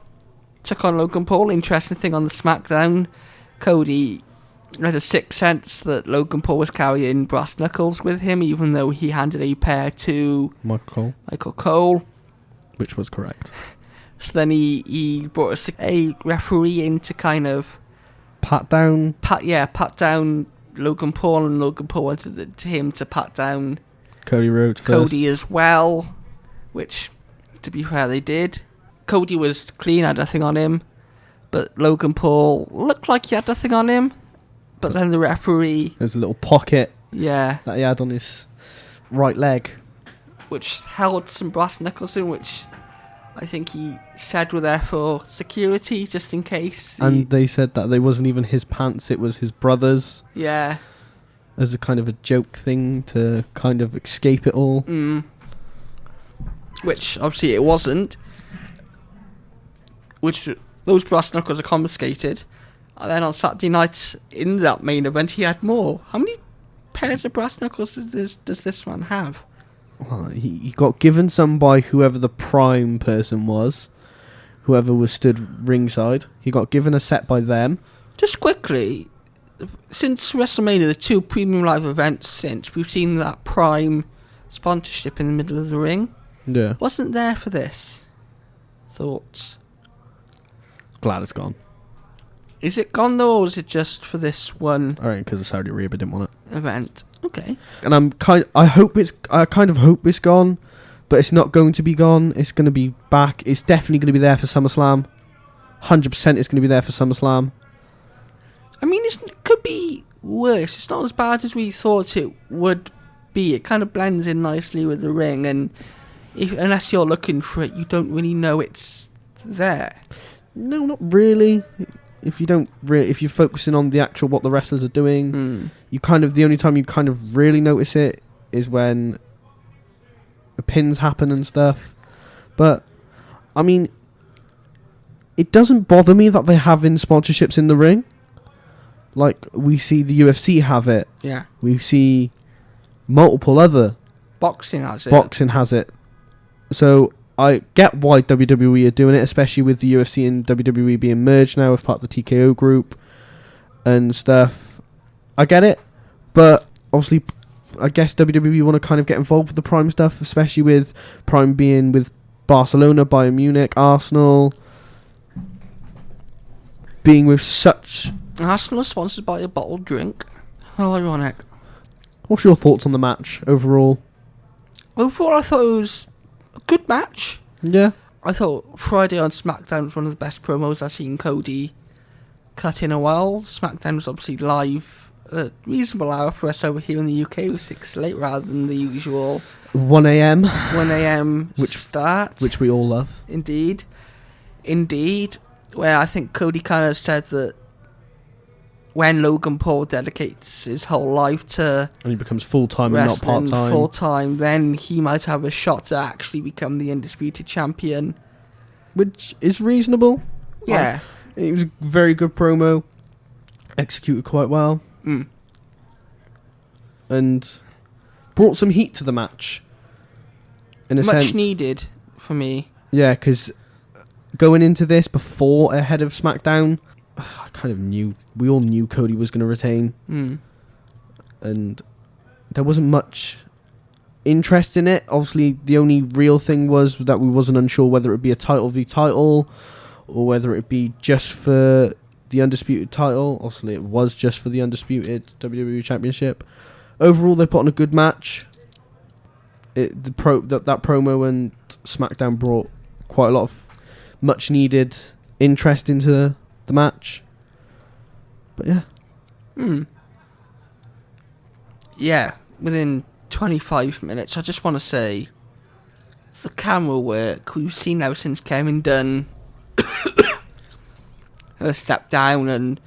took on Logan Paul. Interesting thing on the SmackDown, Cody had a sixth sense that Logan Paul was carrying brass knuckles with him, even though he handed a pair to Michael Cole. Which was correct. So then he brought a referee in to kind of Pat down Logan Paul, and Logan Paul wanted him to pat down Cody Rhodes first. Cody as well, which, to be fair, they did. Cody was clean, had nothing on him, but Logan Paul looked like he had nothing on him. But then the referee... There's a little pocket that he had on his right leg, which held some brass knuckles in, which I think he said were there for security, just in case. And they said that they wasn't even his pants, it was his brother's. Yeah. As a kind of a joke thing to kind of escape it all. Which, obviously, it wasn't. Which, those brass knuckles are confiscated. And then on Saturday night, in that main event, he had more. How many pairs of brass knuckles does this man have? Well, he got given some by whoever the prime person was. Whoever was stood ringside. He got given a set by them. Just quickly, since WrestleMania, the two premium live events since, we've seen that prime sponsorship in the middle of the ring. Yeah. Wasn't there for this. Thoughts? Glad it's gone. Is it gone though, or is it just for this one I reckon because Saudi Arabia didn't want it. event? Okay. And I kind of hope it's gone, but it's not going to be gone. It's going to be back. It's definitely going to be there for SummerSlam. 100% it's going to be there for SummerSlam. I mean, it could be worse. It's not as bad as we thought it would be. It kind of blends in nicely with the ring, and unless you're looking for it, you don't really know it's there. No, not really. if you're focusing on the actual what the wrestlers are doing, you kind of the only time you kind of really notice it is when the pins happen and stuff. But I mean, it doesn't bother me that they have in sponsorships in the ring. Like we see the UFC have it. Yeah. We see multiple other Boxing has it. So I get why WWE are doing it, especially with the UFC and WWE being merged now as part of the TKO group and stuff. I get it, but obviously I guess WWE want to kind of get involved with the Prime stuff, especially with Prime being with Barcelona, Bayern Munich, Arsenal, being with such... Arsenal is sponsored by a bottled drink. How ironic. What's your thoughts on the match overall? Overall, I thought it was a good match. Yeah. I thought Friday on SmackDown was one of the best promos I've seen Cody cut in a while. SmackDown was obviously live at a reasonable hour for us over here in the UK. It was 6 late rather than the usual 1 a.m. 1 a.m. start. Which we all love. Indeed. Where I think Cody kind of said that when Logan Paul dedicates his whole life to and he becomes full-time and not part-time, full-time, then he might have a shot to actually become the undisputed champion, which is reasonable. Yeah, it was a very good promo, executed quite well, and brought some heat to the match. In a sense, much needed for me. Yeah, because going into this ahead of SmackDown, I kind of we all knew Cody was going to retain. And there wasn't much interest in it. Obviously, the only real thing was that we wasn't unsure whether it would be a title v title or whether it be just for the Undisputed title. Obviously, it was just for the Undisputed WWE Championship. Overall, they put on a good match. That promo and SmackDown brought quite a lot of much needed interest into the match. But yeah. Yeah, within 25 minutes, I just want to say the camera work we've seen now since Kevin Dunn stepped down and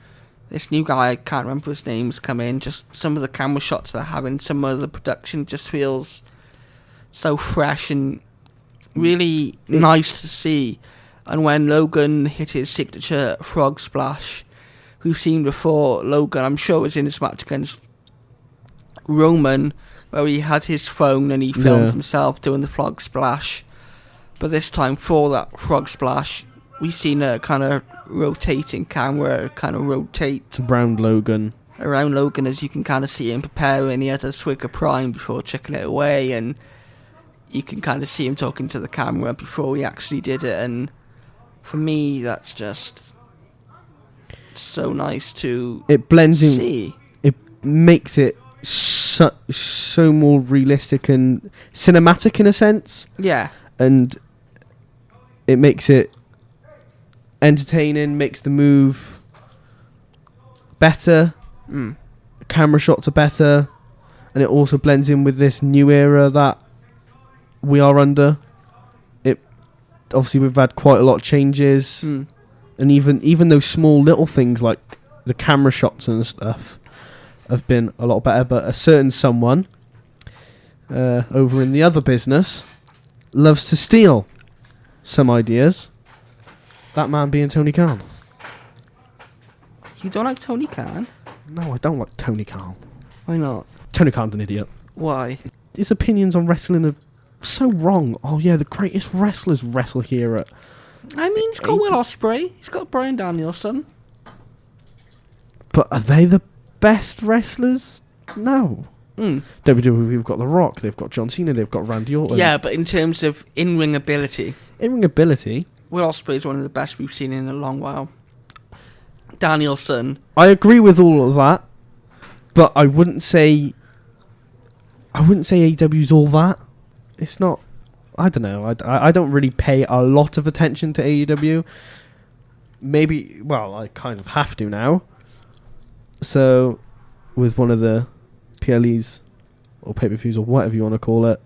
this new guy, I can't remember his name's come in, just some of the camera shots they're having, some of the production just feels so fresh and really nice to see. And when Logan hit his signature frog splash, we've seen before, Logan, I'm sure, was in his match against Roman, where he had his phone and he filmed himself doing the frog splash. But this time, for that frog splash, we've seen a kind of rotating camera kind of rotate around Logan, as you can kind of see him preparing. He had a swig of Prime before chucking it away, and you can kind of see him talking to the camera before he actually did it. And for me, that's just so nice to it blends see. It makes it so more realistic and cinematic in a sense. Yeah. And it makes it entertaining, makes the move better. Camera shots are better, and it also blends in with this new era that we are under. Obviously, we've had quite a lot of changes, and even those small little things like the camera shots and stuff have been a lot better. But a certain someone over in the other business loves to steal some ideas. That man being Tony Khan. You don't like Tony Khan? No, I don't like Tony Khan. Why not? Tony Khan's an idiot. Why? His opinions on wrestling are so wrong. Oh yeah, the greatest wrestlers wrestle here at... I mean, he's got Will Ospreay. He's got Bryan Danielson. But are they the best wrestlers? No. WWE have got The Rock, they've got John Cena, they've got Randy Orton. Yeah, but in terms of in-ring ability... Will Ospreay is one of the best we've seen in a long while. Danielson... I agree with all of that, but I wouldn't say AEW's all that. It's not... I don't know. I don't really pay a lot of attention to AEW. Maybe... Well, I kind of have to now. So, with one of the PLEs, or pay-per-views, or whatever you want to call it.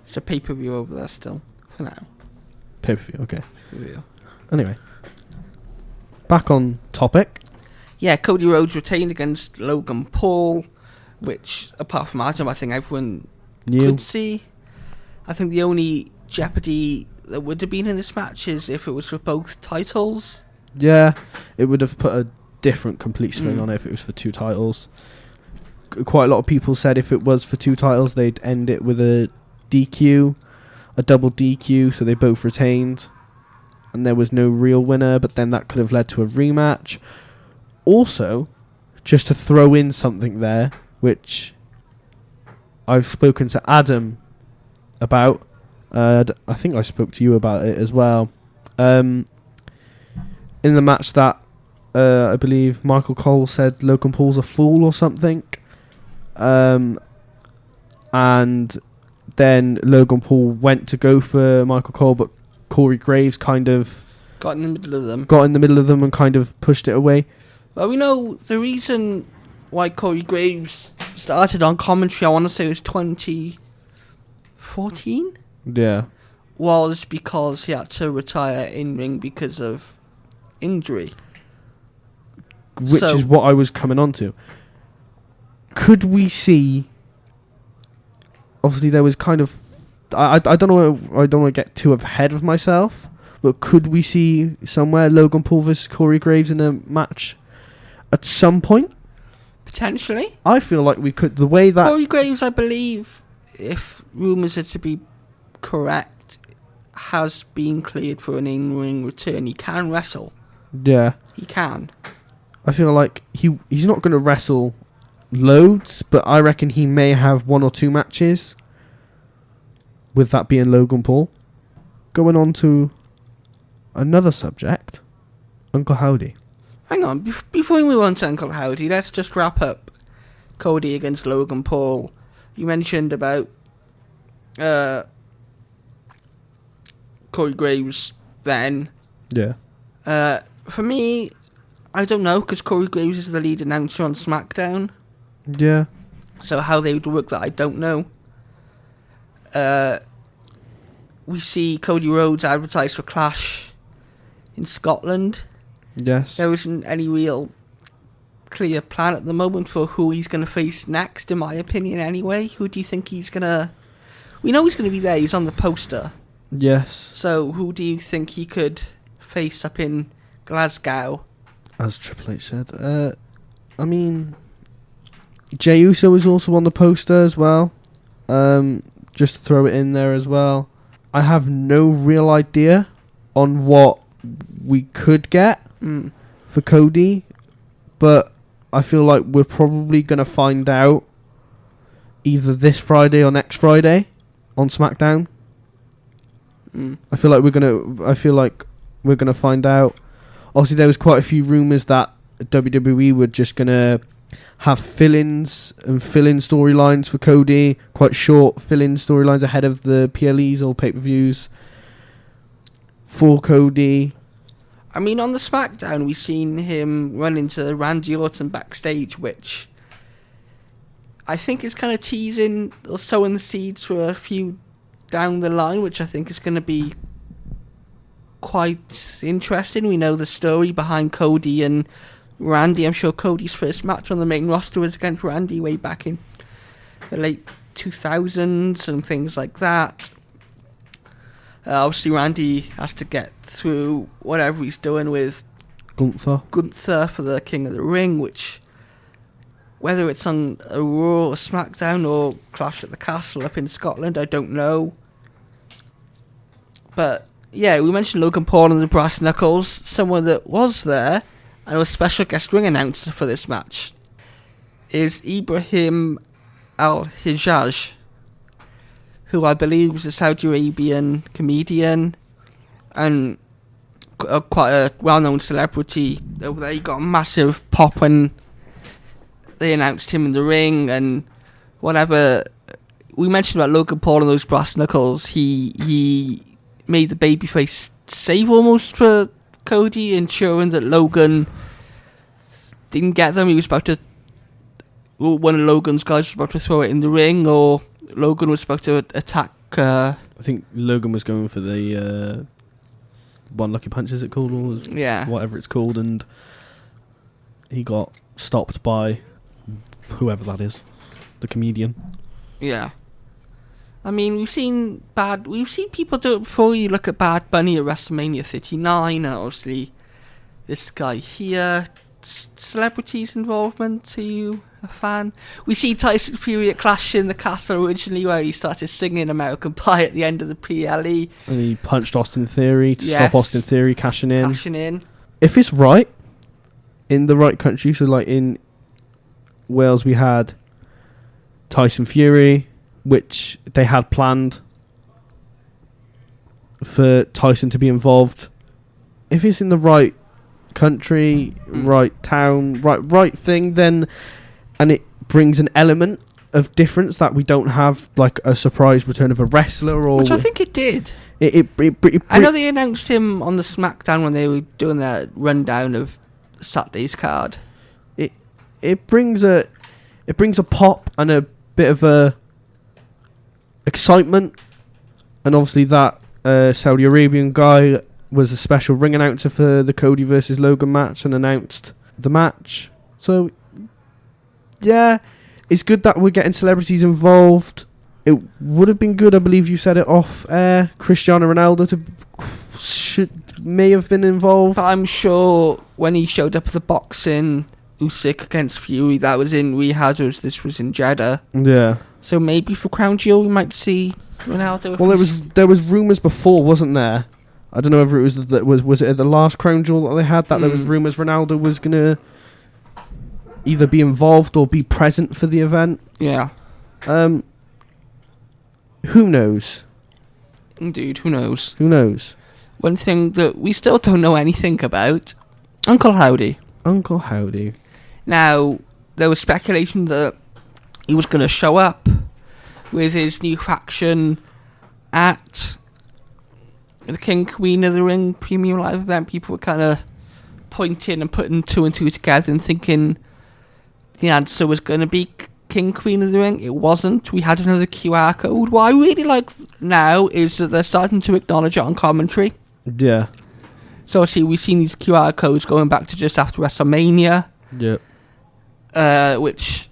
It's a pay-per-view over there still, for now. Pay-per-view, okay. Pay-per-view. Anyway. back on topic. Yeah, Cody Rhodes retained against Logan Paul, which, apart from Adam, I think everyone could see. I think the only jeopardy that would have been in this match is if it was for both titles. Yeah, it would have put a different complete swing on it if it was for 2 titles. Quite a lot of people said if it was for 2 titles, they'd end it with a DQ, a double DQ, so they both retained, and there was no real winner, but then that could have led to a rematch. Also, just to throw in something there, which I've spoken to Adam about, I think I spoke to you about it as well, in the match that I believe Michael Cole said Logan Paul's a fool or something, and then Logan Paul went to go for Michael Cole, but Corey Graves kind of got in the middle of them and kind of pushed it away. Well, we know the reason why Corey Graves started on commentary, I want to say it was 2014? Yeah. Was because he had to retire in-ring because of injury. Which is what I was coming on to. Could we see... Obviously, there was kind of... I don't know. I don't want to get too ahead of myself, but could we see somewhere Logan Paul versus Corey Graves in a match at some point? Potentially. I feel like we could. The way that... Corey Graves, I believe, if rumours are to be correct, has been cleared for an in-ring return. He can wrestle. Yeah. He can. I feel like he's not going to wrestle loads, but I reckon he may have 1 or 2 matches, with that being Logan Paul. Going on to another subject, Uncle Howdy. Hang on, before we move on to Uncle Howdy, let's just wrap up Cody against Logan Paul. You mentioned about Corey Graves then. Yeah. For me, I don't know, because Corey Graves is the lead announcer on SmackDown. Yeah. So how they would work that, I don't know. We see Cody Rhodes advertised for Clash in Scotland. Yes. There isn't any real clear plan at the moment for who he's going to face next, in my opinion anyway. Who do you think he's going to... We know he's going to be there, he's on the poster. Yes. So who do you think he could face up in Glasgow? As Triple H said. I mean... Jey Uso is also on the poster as well. Just to throw it in there as well. I have no real idea on what we could get for Cody, but I feel like we're probably going to find out either this Friday or next Friday on SmackDown. I feel like we're gonna find out. Obviously, there was quite a few rumors that WWE were just gonna have fill-ins and fill-in storylines for Cody, quite short fill-in storylines ahead of the PLEs or pay-per-views for Cody. I mean, on the SmackDown, we've seen him run into Randy Orton backstage, which I think is kind of teasing or sowing the seeds for a few down the line, which I think is going to be quite interesting. We know the story behind Cody and Randy. I'm sure Cody's first match on the main roster was against Randy way back in the late 2000s and things like that. Obviously, Randy has to get through whatever he's doing with Gunther for the King of the Ring, which, whether it's on a Raw or SmackDown or Clash at the Castle up in Scotland, I don't know. But, yeah, we mentioned Logan Paul and the Brass Knuckles, someone that was there and was special guest ring announcer for this match is Ibrahim Al-Hijaj, who I believe was a Saudi Arabian comedian and quite a well-known celebrity over there. He got a massive pop when they announced him in the ring and whatever. We mentioned about Logan Paul and those brass knuckles. He made the babyface save almost for Cody, ensuring that Logan didn't get them. He was about to... One of Logan's guys was about to throw it in the ring, or Logan was about to attack... I think Logan was going for the One Lucky Punch, is it called? Or whatever it's called. And he got stopped by whoever that is. The comedian. Yeah. I mean, we've seen people do it before. You look at Bad Bunny at WrestleMania 39, and obviously this guy here. Celebrities' involvement, are you a fan? We see Tyson Fury at Clash in the Castle originally, where he started singing American Pie at the end of the PLE. And he punched Austin Theory to stop Austin Theory cashing in. If it's right, in the right country, so like in Wales we had Tyson Fury, which they had planned for Tyson to be involved. If it's in the right country, right town, right thing, then, and it brings an element of difference that we don't have, like a surprise return of a wrestler, or which I think it did. I know they announced him on the SmackDown when they were doing their rundown of Saturday's card. It brings a pop and a bit of a excitement, and obviously that Saudi Arabian guy was a special ring announcer for the Cody versus Logan match and announced the match. So, yeah, it's good that we're getting celebrities involved. It would have been good, I believe you said it off air, Cristiano Ronaldo may have been involved. But I'm sure when he showed up at the boxing Usyk against Fury, that was in Riyadh, this was in Jeddah. Yeah. So maybe for Crown Jewel we might see Ronaldo. Well, there was rumours before, wasn't there? I don't know if it was it at the last Crown Jewel that they had that there was rumours Ronaldo was gonna either be involved or be present for the event. Yeah. Who knows? Indeed, who knows? Who knows? One thing that we still don't know anything about: Uncle Howdy. Uncle Howdy. Now, there was speculation that he was going to show up with his new faction at the King Queen of the Ring Premium Live event. People were kind of pointing and putting two and two together and thinking the answer was going to be King Queen of the Ring. It wasn't. We had another QR code. What I really like now is that they're starting to acknowledge it on commentary. Yeah. So obviously we've seen these QR codes going back to just after WrestleMania. Yeah. Which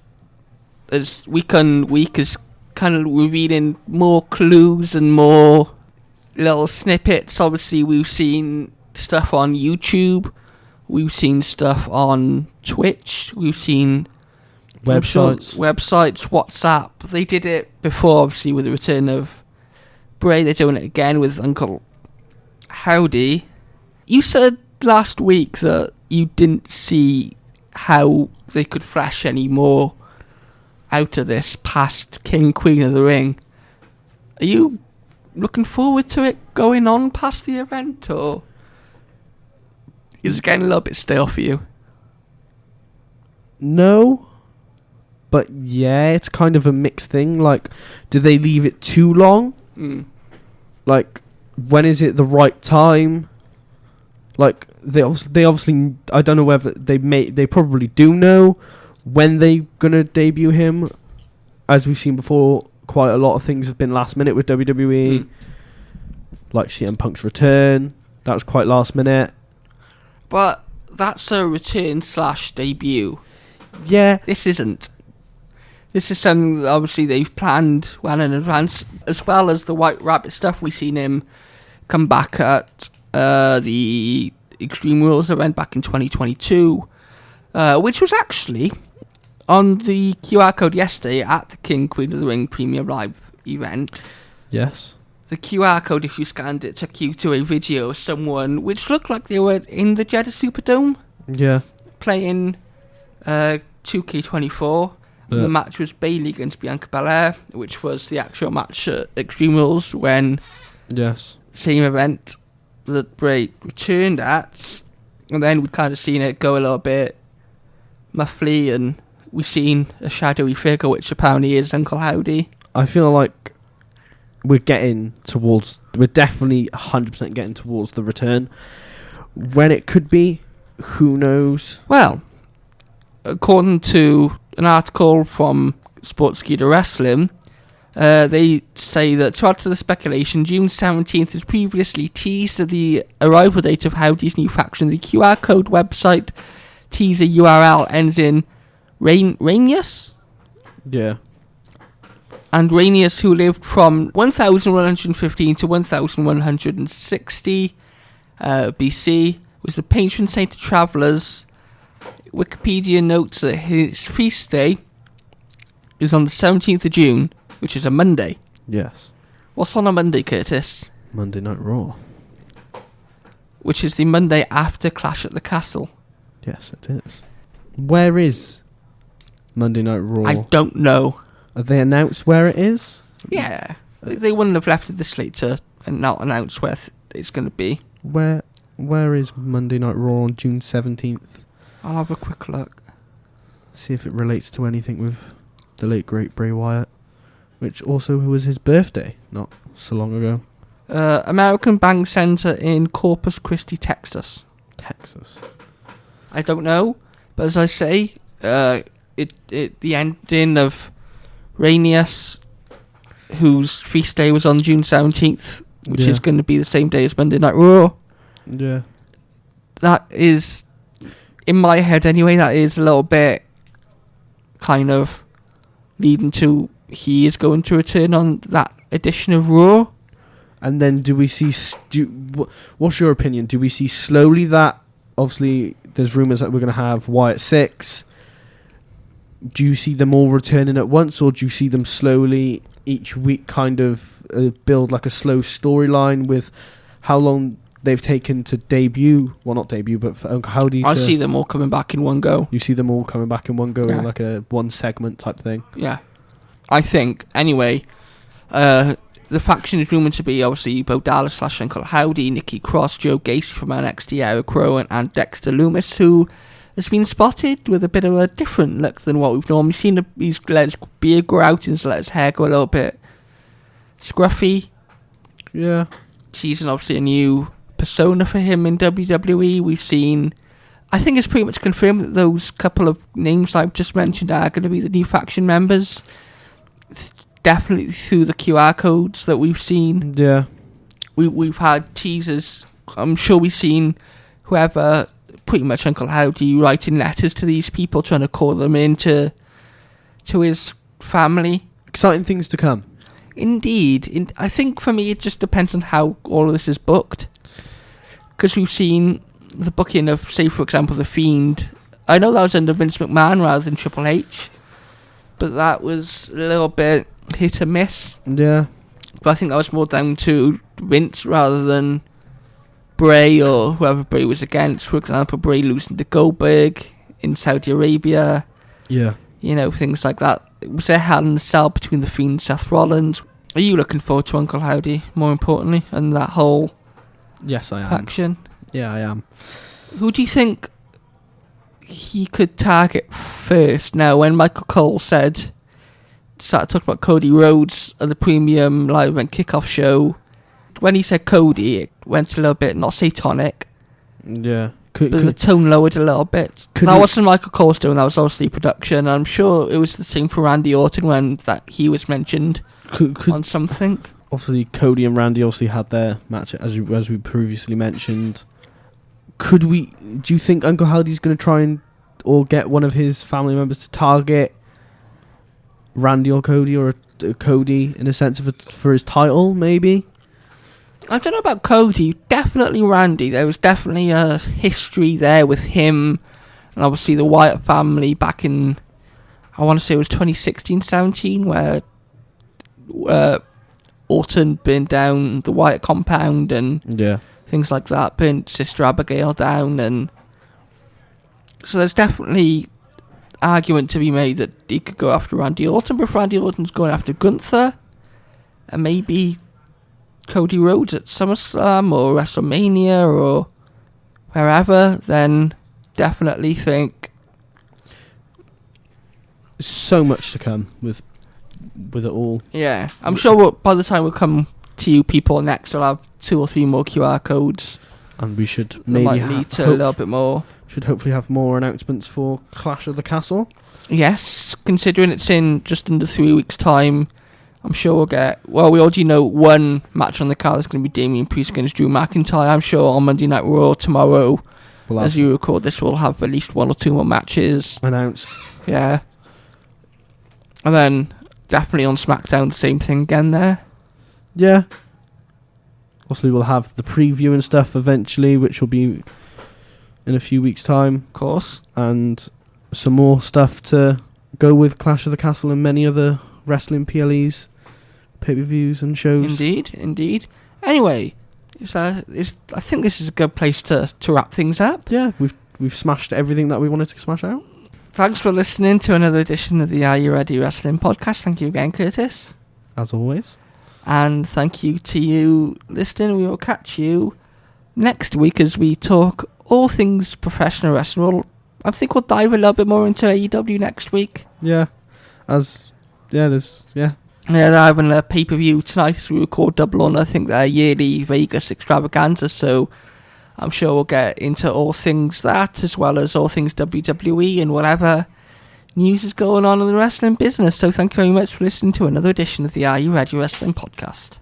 as week on week is kind of revealing more clues and more little snippets. Obviously we've seen stuff on YouTube. We've seen stuff on Twitch. We've seen websites, WhatsApp. They did it before, obviously, with the return of Bray. They're doing it again with Uncle Howdy. You said last week that you didn't see how they could flash any more out of this past King Queen of the Ring. Are you looking forward to it going on past the event, or is it getting a little bit stale for you? No, but yeah, it's kind of a mixed thing. Like, do they leave it too long? Like, when is it the right time? Like, they obviously, I don't know whether they probably do know when they're gonna debut him. As we've seen before, quite a lot of things have been last minute with WWE. Like CM Punk's return, that was quite last minute. But that's a return / debut. Yeah. This isn't. This is something that obviously they've planned well in advance, as well as the White Rabbit stuff. We've seen him come back at the Extreme Rules event back in 2022, which was actually on the QR code yesterday at the King Queen of the Ring Premium Live event. Yes. The QR code, if you scanned it, took you to a video of someone which looked like they were in the Jeddah Superdome. Yeah. Playing 2K24. The match was Bayley against Bianca Belair, which was the actual match at Extreme Rules when... Yes. Same event that Bray returned at. And then we've kind of seen it go a little bit muffly, and we've seen a shadowy figure, which apparently is Uncle Howdy. I feel like we're definitely 100% getting towards the return. When it could be, who knows? Well, according to an article from Sportskeeda Wrestling, They say that to add to the speculation, June 17th is previously teased as the arrival date of Howdy's new faction. The QR code website teaser URL ends in Rainius? Yeah. And Rainius, who lived from 1115 to 1160 BC, was the patron saint of travellers. Wikipedia notes that his feast day is on the 17th of June, which is a Monday. Yes. What's on a Monday, Curtis? Monday Night Raw. Which is the Monday after Clash at the Castle. Yes, it is. Where is Monday Night Raw? I don't know. Have they announced where it is? Yeah. They wouldn't have left it this late to not announce where it's going to be. Where is Monday Night Raw on June 17th? I'll have a quick look. See if it relates to anything with the late great Bray Wyatt, which also was his birthday not so long ago. American Bank Center in Corpus Christi, Texas. I don't know, but as I say, the ending of Rainius, whose feast day was on June 17th, which is going to be the same day as Monday Night Raw. Yeah. That is, in my head anyway, that is a little bit kind of leading to he is going to return on that edition of Raw. And then do we see... what's your opinion? Do we see slowly that... Obviously, there's rumours that we're going to have Wyatt 6. Do you see them all returning at once, or do you see them slowly each week kind of build like a slow storyline with how long they've taken to debut? Well, not debut, but for Uncle Howdy. I see them all coming back in one go. You see them all coming back in one go, Yeah. like a one segment type thing? Yeah. I think, anyway, the faction is rumoured to be obviously Bo Dallas / Uncle Howdy, Nikki Cross, Joe Gacy from NXT, Eric Rowan, and Dexter Loomis, who has been spotted with a bit of a different look than what we've normally seen. He's let his beard grow out and let his hair go a little bit scruffy. Yeah. Teasing obviously a new persona for him in WWE. We've seen, I think it's pretty much confirmed that those couple of names I've just mentioned are going to be the new faction members. Definitely through the QR codes that we've seen. Yeah. We've had teasers. I'm sure we've seen whoever, pretty much Uncle Howdy, writing letters to these people, trying to call them into his family. Exciting things to come. Indeed. I think for me it just depends on how all of this is booked. Because we've seen the booking of, say for example, The Fiend. I know that was under Vince McMahon rather than Triple H. But that was a little bit hit or miss. Yeah. But I think that was more down to Vince rather than Bray or whoever Bray was against. For example, Bray losing to Goldberg in Saudi Arabia. Yeah. You know, things like that. It was a Hell in a Cell between The Fiend and Seth Rollins. Are you looking forward to Uncle Howdy, more importantly, and that whole Yes, I am. faction? Yeah, I am. Who do you think he could target first? Now, when Michael Cole started talking about Cody Rhodes at the premium live event kickoff show, when he said Cody, it went a little bit, not satanic, Yeah. but the tone lowered a little bit. That wasn't Michael Cole's doing, that was obviously production. I'm sure it was the same for Randy Orton when that he was mentioned on something. Obviously, Cody and Randy obviously had their match, as we previously mentioned. Do you think Uncle Howdy's going to try and, or get one of his family members to target Randy or Cody, or Cody in a sense of for his title, maybe? I don't know about Cody, definitely Randy. There was definitely a history there with him, and obviously the Wyatt family back in, I want to say it was 2016-17, where Orton burned down the Wyatt compound and things like that, burnt Sister Abigail down, and so there's definitely argument to be made that he could go after Randy Orton, but if Randy Orton's going after Gunther, and maybe Cody Rhodes at SummerSlam or WrestleMania or wherever, then definitely think so much to come with it all. Yeah, I'm sure by the time we come to you people next, we'll have 2 or 3 more QR codes, and we should that maybe might lead to a little bit more. Should hopefully have more announcements for Clash of the Castle. Yes, considering it's in just under 3 weeks' time. I'm sure we'll get... Well, we already know one match on the card is going to be Damian Priest against Drew McIntyre. I'm sure on Monday Night Raw tomorrow, as you record this, we'll have at least 1 or 2 more matches announced. Yeah. And then definitely on SmackDown, the same thing again there. Yeah. Also, we'll have the preview and stuff eventually, which will be in a few weeks' time. Of course. And some more stuff to go with Clash of the Castle and many other wrestling PLEs, pay-per-views and shows. Indeed. Anyway, I think this is a good place to wrap things up. Yeah, we've smashed everything that we wanted to smash out. Thanks for listening to another edition of the Are You Ready Wrestling podcast. Thank you again, Curtis. As always. And thank you to you listening. We will catch you next week as we talk all things professional wrestling. I think we'll dive a little bit more into AEW next week. Yeah. Yeah, they're having a pay-per-view tonight as we record Double or Nothing, their yearly Vegas extravaganza, so I'm sure we'll get into all things that, as well as all things WWE and whatever news is going on in the wrestling business. So thank you very much for listening to another edition of the Are You Ready Wrestling podcast.